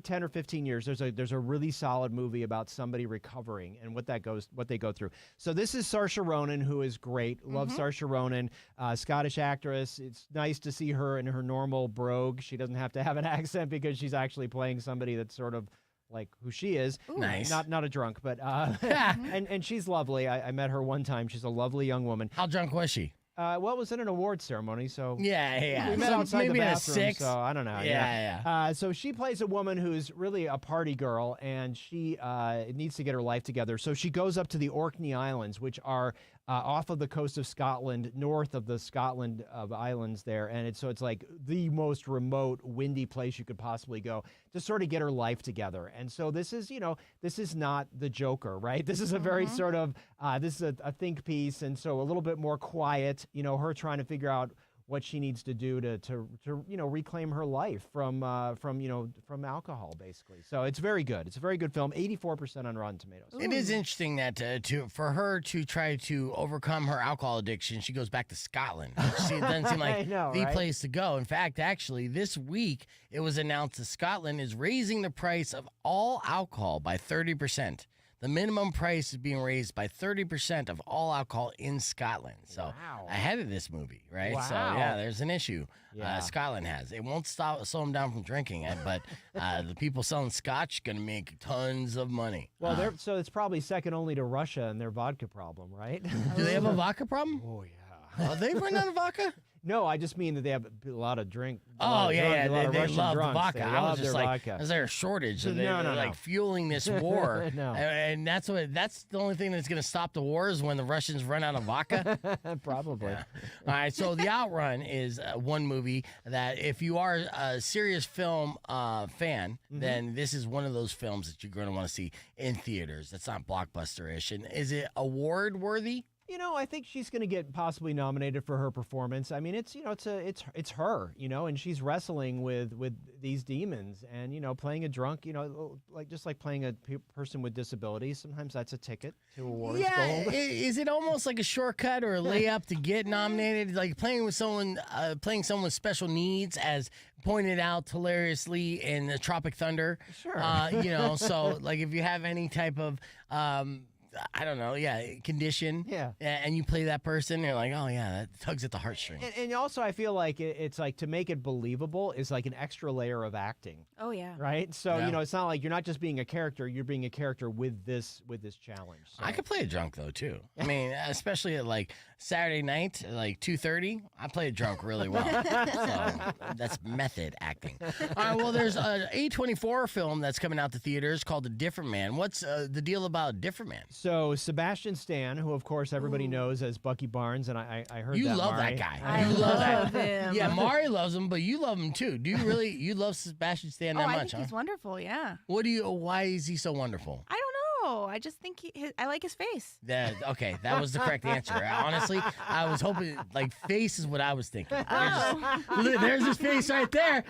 10 or 15 years, there's a really solid movie about somebody recovering and what they go through. So this is Saoirse Ronan, who is great. Love Saoirse Ronan, Scottish actress. It's nice to see her in her normal brogue. She doesn't have to have an accent because she's actually playing somebody that's sort of like who she is. Ooh. Nice. Not a drunk, but and she's lovely. I met her one time. She's a lovely young woman. How drunk was she? Well, it was in an award ceremony, so yeah. we met outside maybe the at a bathroom. 6. So I don't know. Yeah. So she plays a woman who's really a party girl, and she needs to get her life together. So she goes up to the Orkney Islands, which are off of the coast of Scotland, north of the Scotland of islands there, and it's like the most remote, windy place you could possibly go to sort of get her life together. And so this is not the Joker, right? This is a very sort of this is a think piece, and so a little bit more quiet. Her trying to figure out what she needs to do to reclaim her life from alcohol, basically. So it's very good. It's a very good film. 84% on Rotten Tomatoes. It is interesting that for her to try to overcome her alcohol addiction, she goes back to Scotland. It doesn't seem like the place to go. In fact, actually, this week it was announced that Scotland is raising the price of all alcohol by 30%. The minimum price is being raised by 30% of all alcohol in Scotland. So ahead of this movie, right? Wow. So yeah, there's an issue. Yeah. Scotland has. It won't slow them down from drinking it, but the people selling scotch going to make tons of money. Well, so it's probably second only to Russia and their vodka problem, right? Do they have a vodka problem? Oh yeah. Are they run out of vodka? No, I just mean that they have a lot of drink. They love the vodka. They I was love just their like, vodka. is there a shortage? So No. They're fueling this war. No. And that's the only thing that's going to stop the war is when the Russians run out of vodka. Probably. Yeah. All right, so The Outrun is one movie that if you are a serious film fan, then this is one of those films that you're going to want to see in theaters. That's not blockbuster-ish. And is it award-worthy? I think she's going to get possibly nominated for her performance. I mean, it's her, and she's wrestling with these demons and, playing a drunk, like playing a person with disabilities. Sometimes that's a ticket to awards. Yeah, Gold. is it almost like a shortcut or a layup to get nominated? Like playing someone with special needs, as pointed out hilariously in the Tropic Thunder. Sure. So like if you have any type of I don't know, condition. Yeah. And you play that person, you're like, oh, yeah, that tugs at the heartstrings. And also, I feel like it's like to make it believable is like an extra layer of acting. Oh, yeah. Right? So, Yeah. it's not like you're not just being a character, you're being a character with this challenge. So. I could play a drunk, though, too. I mean, especially at, like, Saturday night, like 2:30, I play a drunk really well. So that's method acting. All right, well, there's an A24 film that's coming out to theaters called A Different Man. What's the deal about A Different Man? So Sebastian Stan, who of course everybody knows as Bucky Barnes, and I heard You that, love Mari. that guy. I You love that. him. Yeah, Mari loves him, but you love him too. Do you really? You love Sebastian Stan that I much, think he's wonderful. Yeah. What do you? Why is he so wonderful? I don't know. I just think I like his face. Okay, that was the correct answer. Honestly, I was hoping like face is what I was thinking. There's his face right there.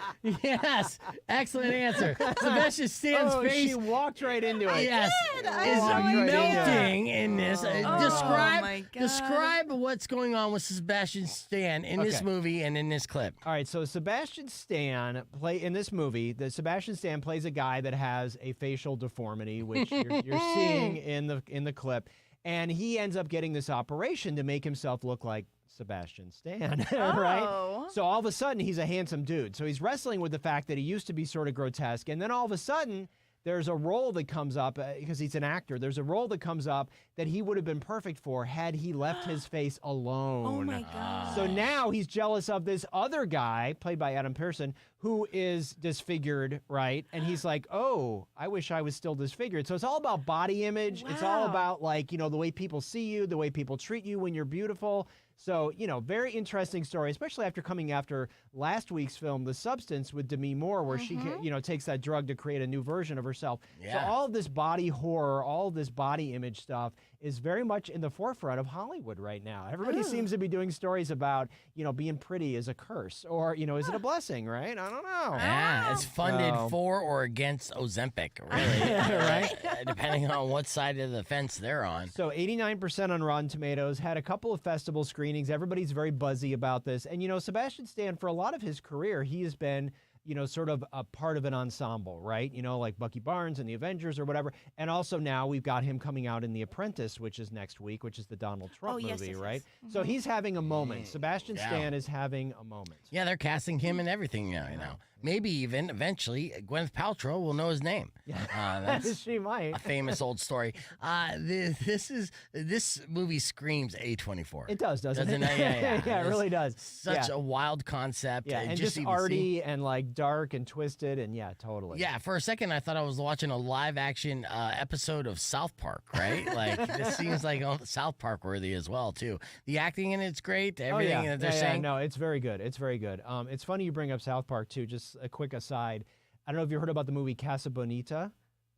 Yes, excellent answer. Sebastian Stan's face. She walked right into it. Yes, I is had no idea. melting in this. my God. Describe what's going on with Sebastian Stan in this Okay. movie and in this clip. All right, so Sebastian Stan in this movie. Sebastian Stan plays a guy that has a facial deformity, which you're seeing in the clip, and he ends up getting this operation to make himself look like Sebastian Stan, right? Oh. So all of a sudden he's a handsome dude. So he's wrestling with the fact that he used to be sort of grotesque, and then all of a sudden there's a role that comes up because he's an actor. There's a role that comes up that he would have been perfect for had he left his face alone. Oh my God. So now he's jealous of this other guy, played by Adam Pearson, who is disfigured, right? And he's like, oh, I wish I was still disfigured. So it's all about body image. It's all Wow. about, like, the way people see you, the way people treat you when you're beautiful. So, very interesting story, especially after coming after last week's film, The Substance, with Demi Moore, where she, takes that drug to create a new version of herself. Yeah. So all of this body horror, all of this body image stuff is very much in the forefront of Hollywood right now. Everybody seems to be doing stories about, being pretty is a curse, or, is it a blessing, right? I don't know. Yeah, it's funded So- for or against Ozempic, really, right? Depending on what side of the fence they're on. So 89% on Rotten Tomatoes, had a couple of festival screenings. Everybody's very buzzy about this. And, Sebastian Stan, for a lot of his career, he has been, sort of a part of an ensemble, right? Like Bucky Barnes and the Avengers or whatever. And also now we've got him coming out in The Apprentice, which is next week, which is the Donald Trump movie, yes, yes, right? yes. So he's having a moment. Sebastian Yeah. Stan is having a moment. Yeah, they're casting him and everything now, Maybe even eventually Gwyneth Paltrow will know his name. That's She might. a famous old story. This movie screams A24. It does, doesn't it? Yeah. Yeah, it really does. Such a wild concept. Yeah, and just even arty and like dark and twisted, and yeah, totally. Yeah, for a second I thought I was watching a live action episode of South Park, right? Like this seems like South Park worthy as well too. The acting in it's great. Everything that they're saying. No, it's very good. It's very good. It's funny you bring up South Park too. Just a quick aside. I don't know if you heard about the movie Casa Bonita.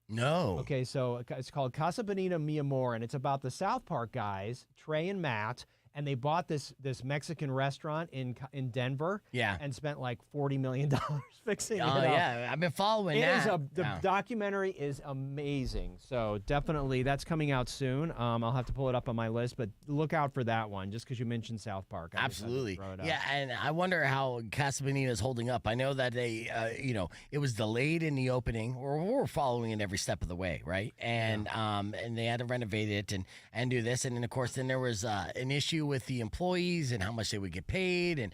No. Okay, so it's called Casa Bonita Mi Amor, and it's about the South Park guys, Trey and Matt, and they bought this Mexican restaurant in Denver. Yeah. And spent like $40 million fixing it Oh up. yeah, I've been following that. The documentary is amazing. So definitely that's coming out soon. I'll have to pull it up on my list, but look out for that one just because you mentioned South Park. I just had to Absolutely. throw it out. Yeah, and I wonder how Casa Bonita is holding up. I know that they, it was delayed in the opening, or we're following it every step of the way, right? And and they had to renovate it and do this, and then of course there was an issue with the employees and how much they would get paid, and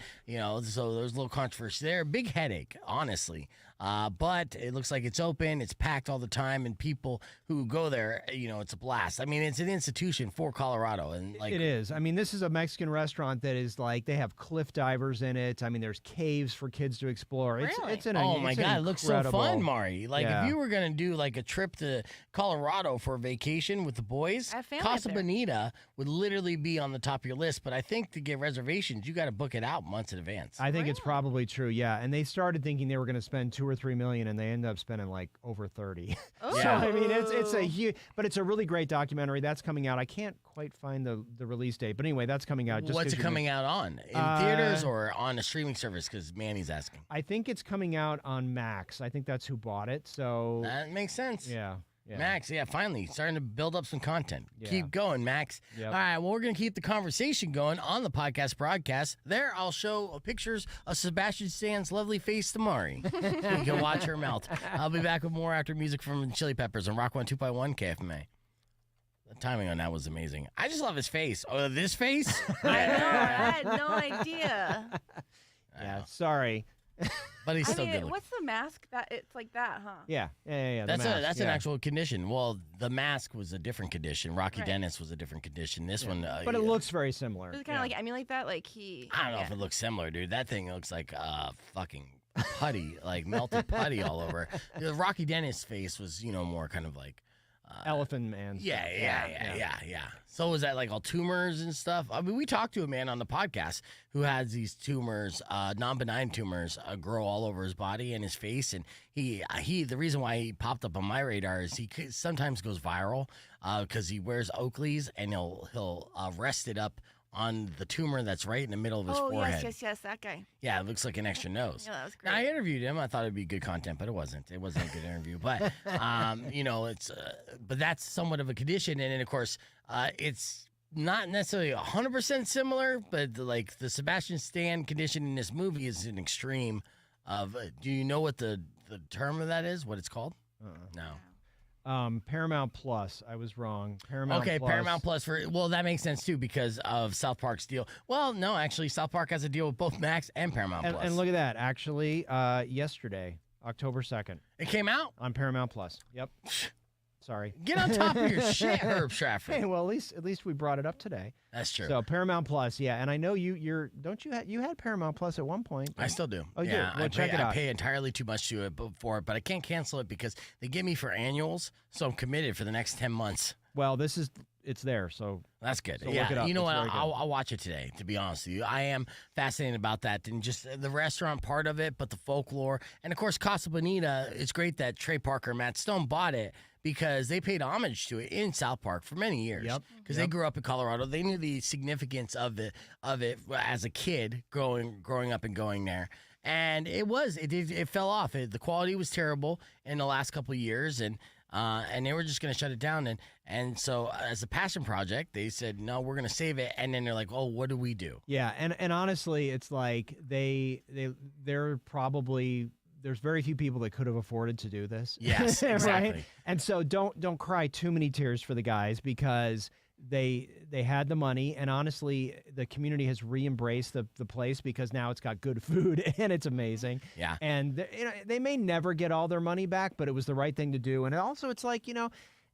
so there's a little controversy there. Big headache, honestly. But it looks like it's open, it's packed all the time, and people who go there, it's a blast. I mean, it's an institution for Colorado, and like It is. I mean, this is a Mexican restaurant that is like they have cliff divers in it. I mean, there's caves for kids to explore. Really? It's an oh my it's an God, it looks so incredible- fun, Mari. Like Yeah. if you were gonna do like a trip to Colorado for a vacation with the boys, I have family up Casa there. Bonita would literally be on the top of your list. But I think to get reservations, you got to book it out months in advance. I think it's probably true, yeah. And they started thinking they were going to spend $2 or $3 million, and they ended up spending like over 30. Oh. So I mean, it's a huge, but it's a really great documentary that's coming out. I can't quite find the release date, but anyway, that's coming out. Just What's 'cause it you coming out on? In theaters or on a streaming service? Because Manny's asking. I think it's coming out on Max. I think that's who bought it. So That makes sense. yeah. Max, finally starting to build up some content. Yeah. Keep going, Max. Yep. All right, well, we're going to keep the conversation going on the podcast broadcast. There, I'll show pictures of Sebastian Stan's lovely face to Mari. You can watch her melt. I'll be back with more after music from the Chili Peppers on Rock 102.1 KFMA. The timing on that was amazing. I just love his face. Oh, this face? I know. I had no idea. Yeah, sorry. But he's I still mean, good. what's the mask? That it's like that, huh? Yeah. the That's Mask, an yeah. actual condition. Well, the mask was a different condition. Rocky Right. Dennis was a different condition. This one, But it looks very similar. Does it kind of like emulate that? Like he. I don't know if it looks similar, dude. That thing looks like fucking putty, like melted putty all over. The Rocky Dennis face was, more kind of like Elephant Man. Yeah. So was that like all tumors and stuff? I mean, we talked to a man on the podcast who has these tumors, non-benign tumors, grow all over his body and his face, and he the reason why he popped up on my radar is he sometimes goes viral because he wears Oakleys and he'll rest it up on the tumor that's right in the middle of his forehead. Yes, that guy. Yeah, it looks like an extra nose. Yeah, that was great. Now, I interviewed him. I thought it'd be good content, but it wasn't. It wasn't a good interview. But it's but that's somewhat of a condition, and then of course, it's not necessarily 100% similar, but like the Sebastian Stan condition in this movie is an extreme of. Do you know what the term of that is? What it's called? No. Paramount Plus. I was wrong. Paramount Plus. Paramount Plus that makes sense too because of South Park's deal. Well, no, actually, South Park has a deal with both Max and Paramount Plus. And look at that. Actually, yesterday, October 2nd. It came out on Paramount Plus. Yep. Sorry. Get on top of your shit, Herb Stratford. Hey, well, at least we brought it up today. That's true. So Paramount Plus, yeah, and I know you had Paramount Plus at one point. I still do. Oh, yeah. Well, check it out. I pay entirely too much to it for it, but I can't cancel it because they give me for annuals, so I'm committed for the next 10 months. Well, it's there, so that's good. So look it up. You know what? I'll watch it today. To be honest with you, I am fascinated about that, and just the restaurant part of it, but the folklore, and of course, Casa Bonita. It's great that Trey Parker and Matt Stone bought it because they paid homage to it in South Park for many years. Yep. Because they grew up in Colorado, they knew the significance of it as a kid growing up and going there. And it fell off. The quality was terrible in the last couple of years, and they were just going to shut it down. And so as a passion project, they said, no, we're going to save it. And then they're like, oh, what do we do? Yeah, and honestly, it's like they're probably. There's very few people that could have afforded to do this. Yes, exactly. Right? And so don't cry too many tears for the guys because they had the money, and honestly, the community has re-embraced the place because now it's got good food and it's amazing. Yeah. And they may never get all their money back, but it was the right thing to do. And also, it's like,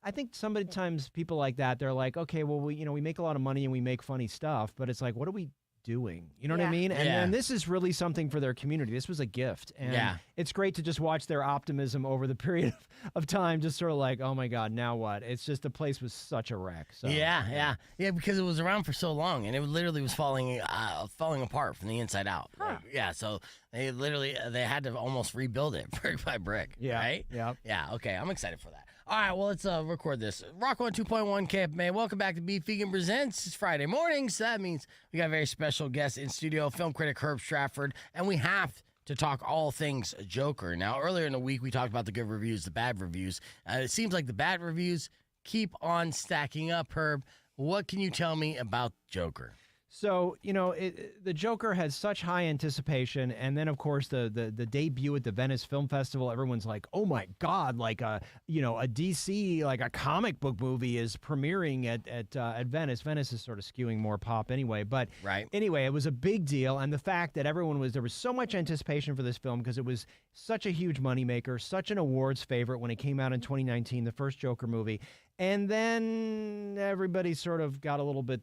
I think sometimes people like that, they're like, okay, well, we make a lot of money and we make funny stuff, but it's like, what are we doing? You know what I mean? And this is really something for their community. This was a gift. And it's great to just watch their optimism over the period of time, just sort of like, oh my God, now what? It's just the place was such a wreck. So, yeah, because it was around for so long and it literally was falling apart from the inside out. Huh. So they had to almost rebuild it brick by brick. Yeah. Right? Yep. Yeah, okay. I'm excited for that. All right, well, let's record this. Rock 1 2.1 KFMA. Welcome back to Beef Vegan Presents. It's Friday morning, so that means we got a very special guest in studio, film critic Herb Stratford, and we have to talk all things Joker. Now, earlier in the week, we talked about the good reviews, the bad reviews. It seems like the bad reviews keep on stacking up, Herb. What can you tell me about Joker? So, the Joker has such high anticipation, and then, of course, the debut at the Venice Film Festival, everyone's like, oh, my God, like a DC, like a comic book movie is premiering at Venice. Venice is sort of skewing more pop anyway, but anyway, it was a big deal, and the fact that there was so much anticipation for this film because it was such a huge moneymaker, such an awards favorite when it came out in 2019, the first Joker movie, and then everybody sort of got a little bit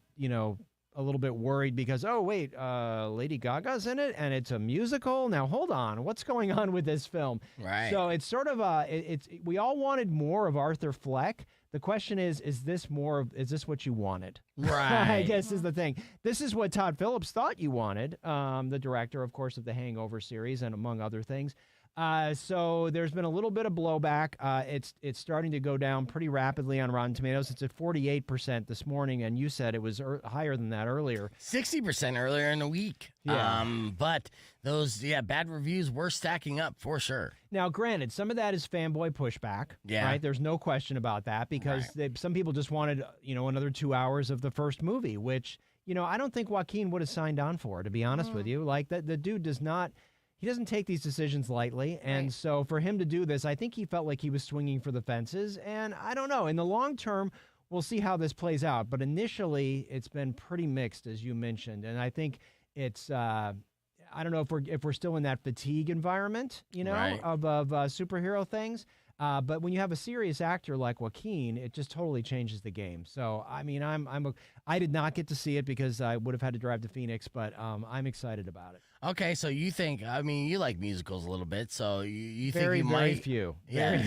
worried because, oh, wait, Lady Gaga's in it and it's a musical? Now, hold on. What's going on with this film? Right. So it's sort of we all wanted more of Arthur Fleck. The question is this what you wanted? Right. I guess is the thing. This is what Todd Phillips thought you wanted, the director, of course, of the Hangover series and among other things. So there's been a little bit of blowback. It's starting to go down pretty rapidly on Rotten Tomatoes. It's at 48% this morning, and you said it was higher than that earlier. 60% earlier in the week. Yeah. But those bad reviews were stacking up for sure. Now, granted, some of that is fanboy pushback. Yeah. Right? There's no question about that because some people just wanted another 2 hours of the first movie, which I don't think Joaquin would have signed on for. To be honest with you, like the dude does not. He doesn't take these decisions lightly, and so for him to do this, I think he felt like he was swinging for the fences, and I don't know. In the long term, we'll see how this plays out, but initially, it's been pretty mixed, as you mentioned, and I think it's, I don't know if we're still in that fatigue environment, of superhero things. But when you have a serious actor like Joaquin, it just totally changes the game. So I mean, I did not get to see it because I would have had to drive to Phoenix, but I'm excited about it. Okay, so you think? I mean, you like musicals a little bit, so you Very, think you very might? few. Yeah.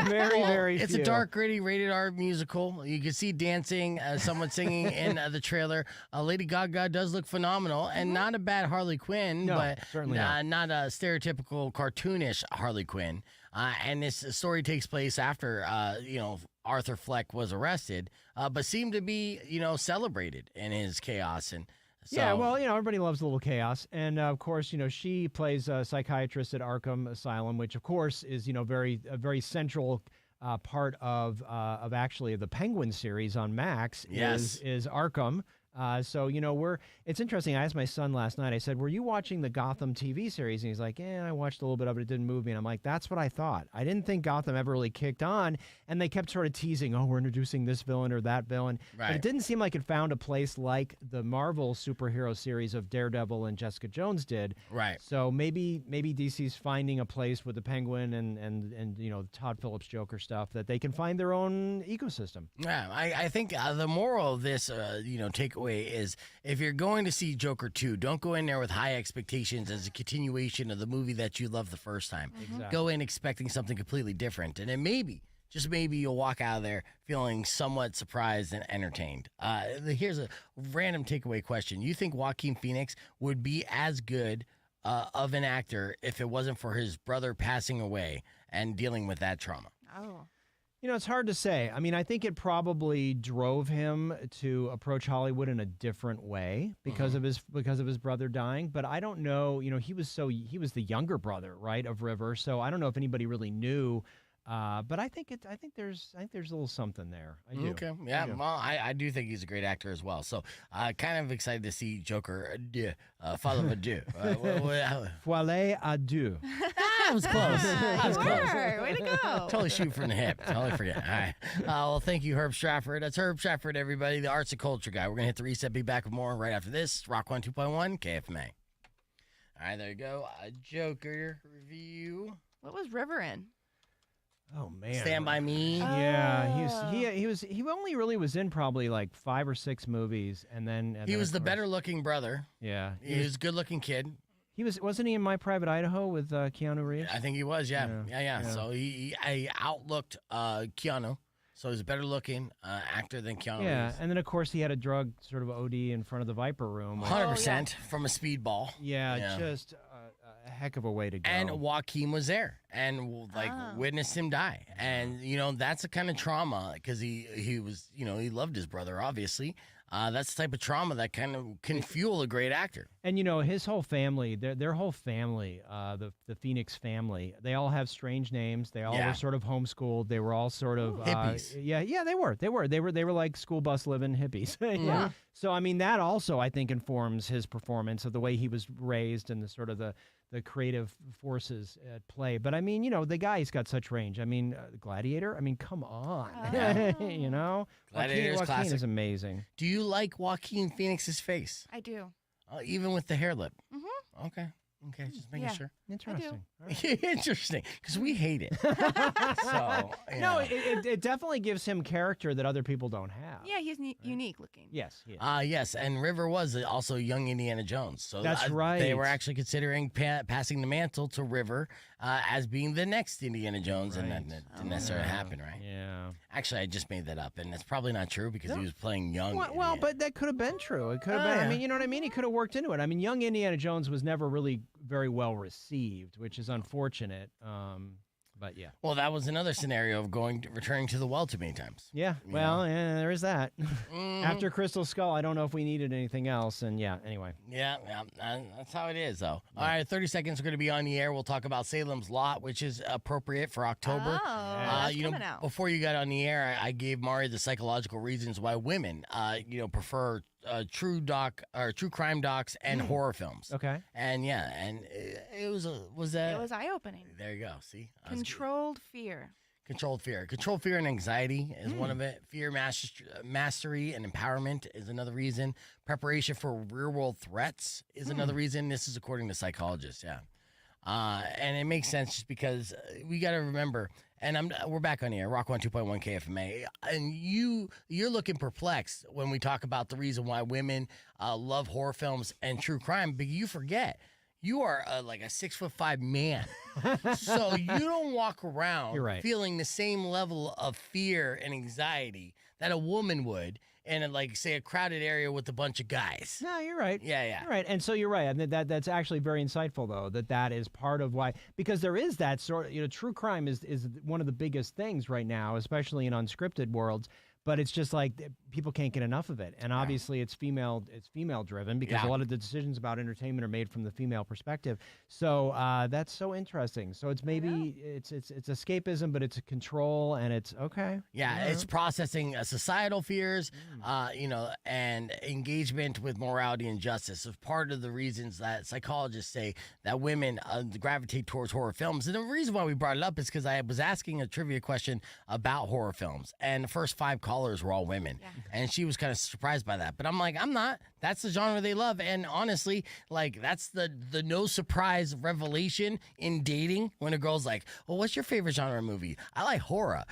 Very, Well, very it's few. a dark, gritty, rated R musical. You can see dancing, someone singing in the trailer. Lady Gaga does look phenomenal, and not a bad Harley Quinn, No, but certainly not. not a stereotypical cartoonish Harley Quinn. And this story takes place after, Arthur Fleck was arrested, but seemed to be, celebrated in his chaos. And so, Yeah, well, everybody loves a little chaos, and of course, she plays a psychiatrist at Arkham Asylum, which of course is a very central part of actually the Penguin series on Max. Yes. is Arkham. So it's interesting. I asked my son last night. I said, "Were you watching the Gotham TV series?" And he's like, "Yeah, I watched a little bit of it. It didn't move me." And I'm like, "That's what I thought. I didn't think Gotham ever really kicked on." And they kept sort of teasing, "Oh, we're introducing this villain or that villain." But Right. it didn't seem like it found a place like the Marvel superhero series of Daredevil and Jessica Jones did. right. So maybe DC's finding a place with the Penguin and Todd Phillips Joker stuff that they can find their own ecosystem. Yeah, I think the moral of this, takeaway is if you're going to see Joker 2, don't go in there with high expectations as a continuation of the movie that you loved the first time. Exactly. Go in expecting something completely different, and then maybe, just maybe, you'll walk out of there feeling somewhat surprised and entertained. Here's a random takeaway question. You think Joaquin Phoenix would be as good of an actor if it wasn't for his brother passing away and dealing with that trauma? Oh. It's hard to say. I mean, I think it probably drove him to approach Hollywood in a different way because of his brother dying. But I don't know. He was the younger brother, right, of River. So I don't know if anybody really knew. But I think there's a little something there. I do. Okay. Yeah. I do. Well, I do think he's a great actor as well. So kind of excited to see Joker follow a deux. Folie A, deux. That was close. That was close. Way to go. Totally shoot from the hip. Totally forget. All right. Well, thank you, Herb Stratford. That's Herb Stratford, everybody, the arts and culture guy. We're going to hit the reset, be back with more right after this. Rock 102.1 KFMA. All right, there you go. Joker review. What was River in? Oh man. Stand By Me. Yeah, he only really was in probably like 5 or 6 movies, and then He was of the course- better looking brother. Yeah, He was a good looking kid. wasn't he in My Private Idaho with Keanu Reeves? I think he was, yeah. Yeah, Yeah. yeah. So he outlooked Keanu. So he's a better looking actor than Keanu Yeah, Reeves. and then of course he had a drug sort of OD in front of the Viper Room. 100% from a speedball. Yeah, just a heck of a way to go. And Joaquin was there and witnessed him die. And, that's a kind of trauma because he was, he loved his brother, obviously. That's the type of trauma that kind of can fuel a great actor. And his whole family, their whole family, the Phoenix family, they all have strange names. They all were sort of homeschooled. They were all sort of hippies. Yeah, they were like school bus living hippies. Yeah. So I mean that also I think informs his performance of the way he was raised and the sort of the creative forces at play. But I mean, the guy's got such range. I mean, Gladiator. I mean, come on. Gladiator's Joaquin classic. is amazing. Do you like Joaquin Phoenix's face? I do. Even with the hair lip? Mm-hmm. Okay, just making Yeah. sure. Interesting. Interesting, because we hate it. So, No, it definitely gives him character that other people don't have. Yeah, he's unique looking. Yes. Yes, and River was also young Indiana Jones. So That's right. They were actually considering passing the mantle to River as being the next Indiana Jones, and that didn't necessarily happen, right? Yeah. Actually, I just made that up, and it's probably not true because he was playing young. Well, Indiana. but that could have been true. It could have been. yeah. I mean, you know what I mean? He could have worked into it. I mean, young Indiana Jones was never really very well received, which is unfortunate. But yeah. Well, that was another scenario of returning to the well too many times. Yeah. Well, there is that. After Crystal Skull, I don't know if we needed anything else. And yeah, anyway. Yeah, that's how it is, though. All right, 30 seconds. We're going to be on the air. We'll talk about Salem's Lot, which is appropriate for October. Oh, that's coming out. Before you got on the air, I gave Mari the psychological reasons why women, prefer true crime docs and horror films. Okay. And it was It was eye-opening. There you go. See, I was good. Controlled fear. Controlled fear and anxiety is one of it. Fear mastery and empowerment is another reason. Preparation for real world threats is another reason. This is according to psychologists. Yeah. And it makes sense just because we got to remember and we're back on here, Rock 102.1 KFMA, and you're looking perplexed when we talk about the reason why women love horror films and true crime, but you forget. You are like a 6'5" man, so you don't walk around You're right. feeling the same level of fear and anxiety that a woman would in, like, say, a crowded area with a bunch of guys. No, you're right. Yeah. You're right. And so you're right. I mean, that's actually very insightful, though, that is part of why, because there is that sort of, true crime is one of the biggest things right now, especially in unscripted worlds. But it's just like people can't get enough of it, and obviously it's female driven because a lot of the decisions about entertainment are made from the female perspective. So that's so interesting. So it's maybe it's escapism, but it's a control, and it's okay. Yeah, it's processing societal fears, and engagement with morality and justice is part of the reasons that psychologists say that women gravitate towards horror films. And the reason why we brought it up is because I was asking a trivia question about horror films, and the first 5 callers were all women, and she was kind of surprised by that. But I'm like, I'm not. That's the genre they love, and honestly, like, that's the no surprise revelation in dating when a girl's like, well, what's your favorite genre movie? I like horror,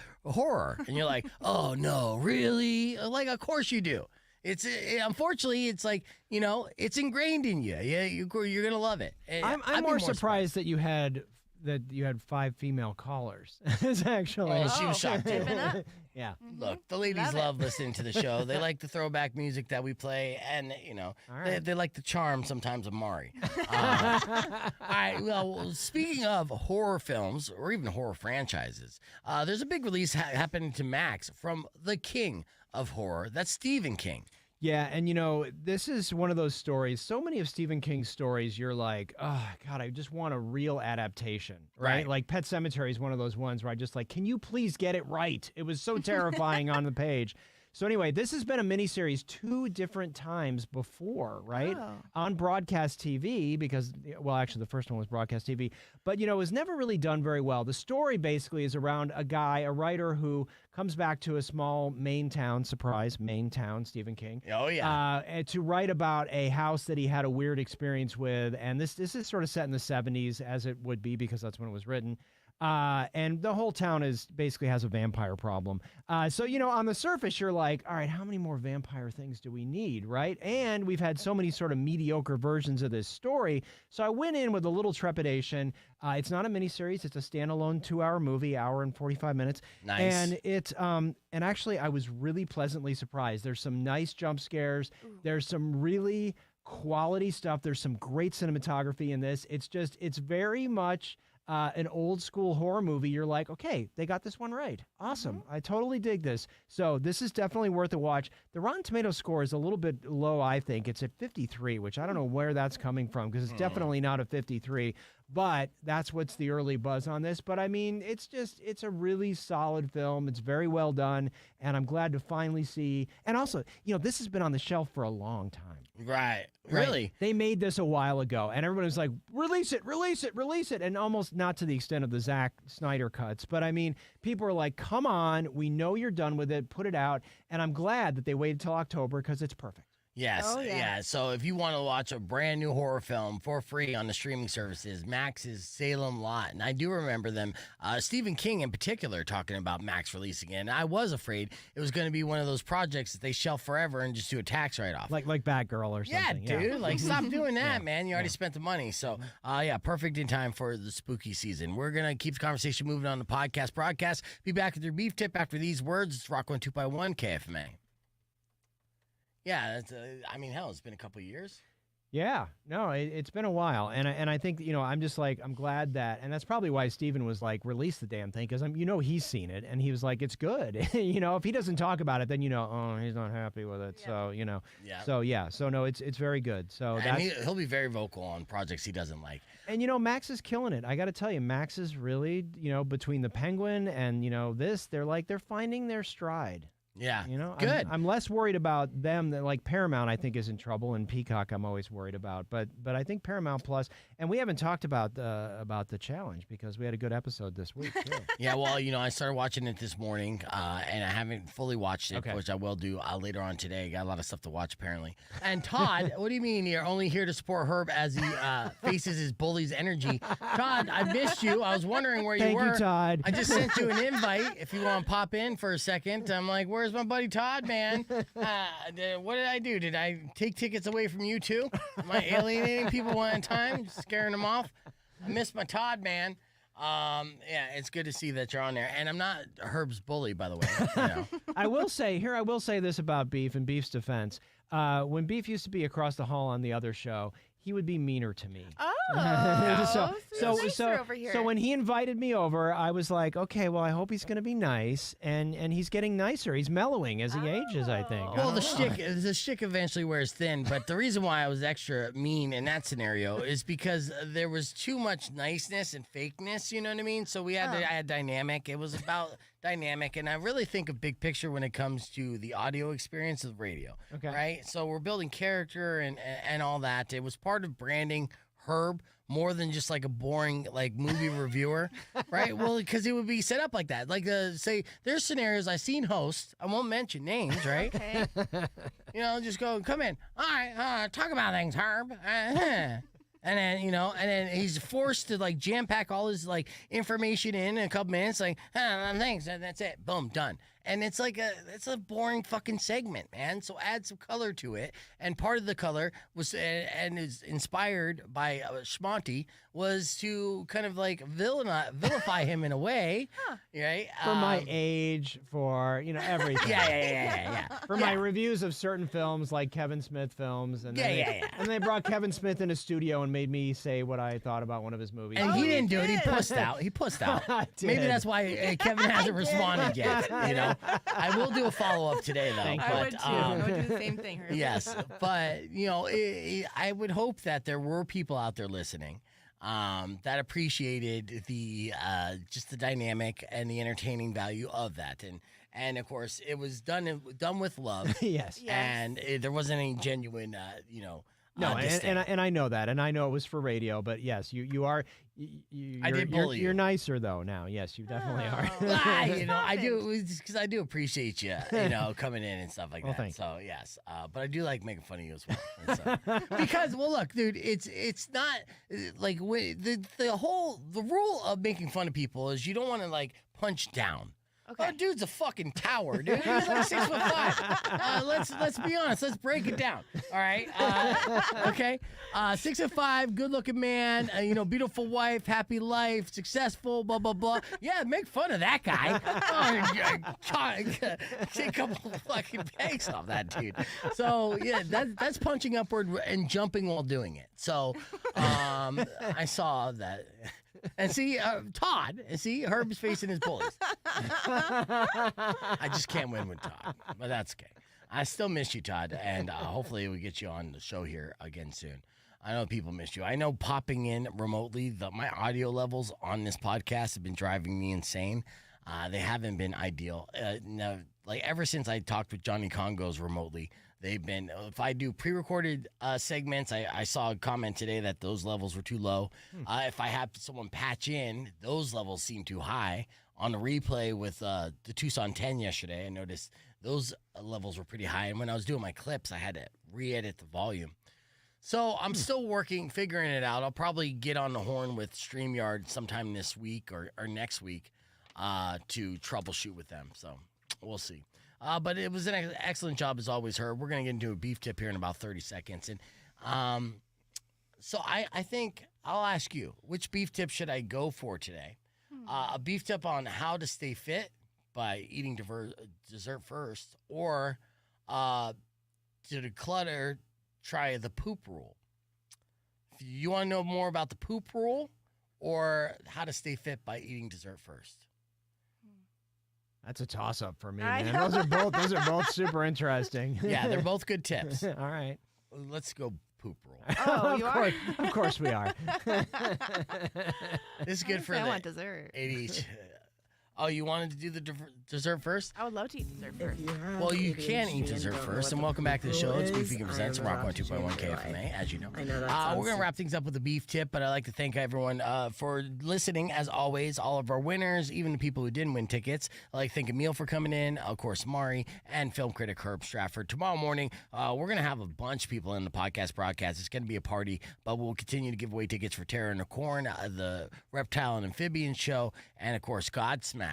and you're like, oh no, really? Like, of course you do. Unfortunately, it's like, it's ingrained in you. Yeah, you're gonna love it. I'm more surprised that you had 5 female callers. It's actually. Oh, she was shocked too. Yeah. Look, the ladies love listening to the show. They like the throwback music that we play, and they like the charm sometimes of Mari. All right. Well, speaking of horror films or even horror franchises, there's a big release happening to Max from the king of horror. That's Stephen King. Yeah, and this is one of those stories. So many of Stephen King's stories, you're like, oh, God, I just want a real adaptation, right? Like Pet Sematary is one of those ones where I just like, can you please get it right? It was so terrifying on the page. So anyway, this has been a miniseries 2 different times before, right? Oh. On broadcast TV, because, well, actually the first one was broadcast TV, but, it was never really done very well. The story basically is around a writer who comes back to a small Maine town, surprise, Maine town, Stephen King. Oh, yeah. And to write about a house that he had a weird experience with, and this is sort of set in the 70s, as it would be, because that's when it was written. And the whole town basically has a vampire problem. So, on the surface, you're like, all right, how many more vampire things do we need, right? And we've had so many sort of mediocre versions of this story. So I went in with a little trepidation. It's not a miniseries. It's a standalone 2-hour movie, hour and 45 minutes. Nice. And and actually, I was really pleasantly surprised. There's some nice jump scares. There's some really quality stuff. There's some great cinematography in this. It's very much an old school horror movie. You're like, okay, they got this one right. Awesome. I totally dig this. So this is definitely worth a watch. The Rotten Tomatoes score is a little bit low, I think. It's at 53, which I don't know where that's coming from, because it's definitely not a 53. But that's what's the early buzz on this. But I mean, it's a really solid film. It's very well done. And I'm glad to finally see. And also, this has been on the shelf for a long time. Right. Really? They made this a while ago, and everyone was like, release it. And almost not to the extent of the Zack Snyder cuts. But I mean, people are like, come on, we know you're done with it, put it out. And I'm glad that they waited till October, because it's perfect. Yes. Oh, yeah. So if you want to watch a brand new horror film for free on the streaming services, Max's Salem Lot. And I do remember them, Stephen King in particular, talking about Max releasing it. And I was afraid it was going to be one of those projects that they shelf forever and just do a tax write-off. Like Batgirl or something. Yeah, dude. Like, stop doing that, man. You already spent the money. So, perfect in time for the spooky season. We're going to keep the conversation moving on the podcast broadcast. Be back with your beef tip after these words. It's Rock 102.1 KFMA. Yeah, hell, it's been a couple of years. Yeah, no, it's been a while, and I think I'm just like, I'm glad that, and that's probably why Steven was like, release the damn thing, because he's seen it, and he was like, it's good. If he doesn't talk about it, then oh, he's not happy with it. Yeah. So no, it's very good. So and he'll be very vocal on projects he doesn't like. And Max is killing it. I got to tell you, Max is really between the Penguin and they're finding their stride. Yeah. You know, Good. I'm less worried about them than like Paramount. I think is in trouble, and Peacock I'm always worried about. But I think Paramount Plus, and we haven't talked about the challenge because we had a good episode this week too. Yeah, well, I started watching it this morning, and I haven't fully watched it, which I will do later on today. Got a lot of stuff to watch, apparently. And Todd, what do you mean you're only here to support Herb as he faces his bully's energy? Todd, I missed you. I was wondering where you were. Thank you, Todd. I just sent you an invite if you want to pop in for a second. I'm like, where's my buddy Todd, man? What did I do? Did I take tickets away from you, too? Am I alienating people one at a time, scaring them off? I missed my Todd, man. Yeah, it's good to see that you're on there. And I'm not Herb's bully, by the way. I will say this about Beef and Beef's defense. When Beef used to be across the hall on the other show, he would be meaner to me. Oh, so when he invited me over, I was like, okay, well, I hope he's going to be nice, and he's getting nicer. He's mellowing as he ages, I think. Well, the shtick eventually wears thin, but the reason why I was extra mean in that scenario is because there was too much niceness and fakeness, you know what I mean? So I had dynamic. It was about dynamic, and I really think of big picture when it comes to the audio experience of radio. Okay. Right? So we're building character and all that. It was part of branding Herb more than just like a boring like movie reviewer, right? Well, because it would be set up like that. Like say there's scenarios I've seen host. I won't mention names, right? Okay. Just go, come in. All right, talk about things, Herb. And then he's forced to like jam pack all his like information in a couple minutes. Like, thanks, that's it. Boom, done. And it's like it's a boring fucking segment, man. So add some color to it. And part of the color was and is inspired by Schmonty was to kind of like vilify him in a way, right? For my age, for everything. Yeah. For my reviews of certain films, like Kevin Smith films, and and they brought Kevin Smith in a studio and made me say what I thought about one of his movies. And he didn't do it. He pussed out. I did. Maybe that's why Kevin hasn't responded yet. I will do a follow up today, though. I would too. I would do the same thing. Herb. Yes, but I would hope that there were people out there listening that appreciated the just the dynamic and the entertaining value of that, and of course it was done with love. Yes. And there wasn't any genuine No, and I know that, and I know it was for radio, but yes, you are. I did bully you. You're nicer though now. Yes, you definitely are. I do because I do appreciate you, coming in and stuff like that. Thank so yes, but I do like making fun of you as well. And so, because look, dude, it's not like the rule of making fun of people is you don't want to like punch down. Okay. Oh, dude's a fucking tower, dude. He's like 6'5". Let's be honest. Let's break it down. All right. Okay. 6'5", good-looking man. Beautiful wife, happy life, successful. Blah blah blah. Yeah, make fun of that guy. Take a couple of fucking pegs off that dude. So yeah, that's punching upward and jumping while doing it. So I saw that. And see, Todd, Herb's facing his bullies. I just can't win with Todd, but that's okay. I still miss you, Todd, and hopefully we get you on the show here again soon. I know people miss you. I know popping in remotely, my audio levels on this podcast have been driving me insane. They haven't been ideal. No, like ever since I talked with Johnny Congos remotely, they've been, if I do pre-recorded segments, I saw a comment today that those levels were too low. If I have someone patch in, those levels seem too high. On the replay with the Tucson 10 yesterday, I noticed those levels were pretty high. And when I was doing my clips, I had to re-edit the volume. So I'm still figuring it out. I'll probably get on the horn with StreamYard sometime this week or next week to troubleshoot with them. So we'll see. But it was an excellent job as always, Herb. We're going to get into a beef tip here in about 30 seconds. And so I think I'll ask you, which beef tip should I go for today? A beef tip on how to stay fit by eating dessert first, or to declutter, try the poop rule. If you want to know more about the poop rule or how to stay fit by eating dessert first? That's a toss-up for me, man. Those are both super interesting. Yeah, they're both good tips. All right. Let's go poop rule. Oh, you are? Of course we are. This is good for I want dessert. ADHD. Oh, you wanted to do the dessert first? I would love to eat dessert first. Well, you can eat dessert first, and welcome back to the show. It's Beef Vegan Presents and Rock 102.1 KFMA, as you know. I know that we're going to wrap things up with a beef tip, but I'd like to thank everyone for listening, as always, all of our winners, even the people who didn't win tickets. I'd like to thank Emil for coming in, of course, Mari, and film critic Herb Stratford. Tomorrow morning, we're going to have a bunch of people in the podcast broadcast. It's going to be a party, but we'll continue to give away tickets for Terror in the Corn, the Reptile and Amphibian Show, and, of course, Godsmack.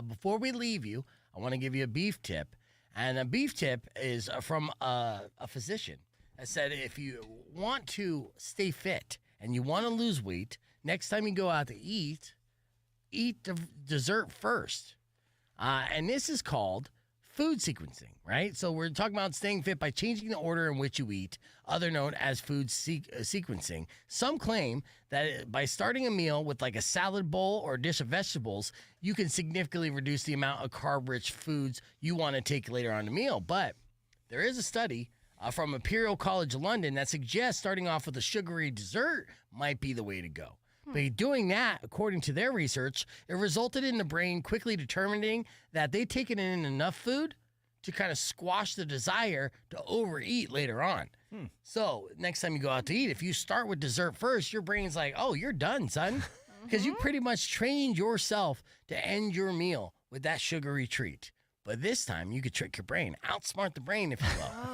Before we leave you, I want to give you a beef tip. And a beef tip is from a physician that said if you want to stay fit and you want to lose weight, next time you go out to eat the dessert first. And this is called food sequencing, right? So we're talking about staying fit by changing the order in which you eat, other known as food sequencing. Some claim that by starting a meal with like a salad bowl or a dish of vegetables, you can significantly reduce the amount of carb-rich foods you want to take later on in the meal. But there is a study from Imperial College London that suggests starting off with a sugary dessert might be the way to go. But doing that, according to their research, it resulted in the brain quickly determining that they'd taken in enough food to kind of squash the desire to overeat later on. So next time you go out to eat, if you start with dessert first, your brain's like, oh, you're done, son. Because you pretty much trained yourself to end your meal with that sugary treat. But this time, you could trick your brain, outsmart the brain, if you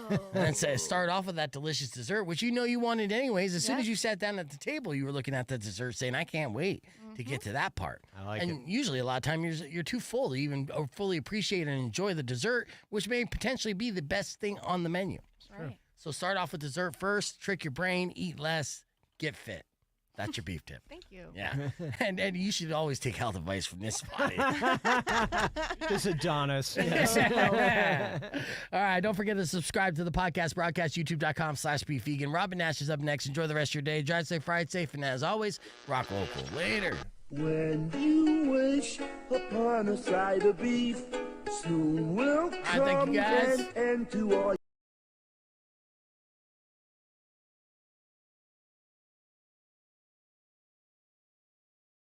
will. And say, start off with that delicious dessert, which you know you wanted anyways. As soon as you sat down at the table, you were looking at the dessert saying, I can't wait to get to that part. I like and usually a lot of times you're too full to even fully appreciate and enjoy the dessert, which may potentially be the best thing on the menu. Right. So start off with dessert first, trick your brain, eat less, get fit. That's your beef tip. Thank you. Yeah. And you should always take health advice from this body. This Adonis. All right. Don't forget to subscribe to the podcast broadcast, youtube.com/beefvegan. Robin Nash is up next. Enjoy the rest of your day. Drive safe, ride safe, and as always, rock local. Later. When you wish upon a side of beef, soon will thank come you guys. an end to all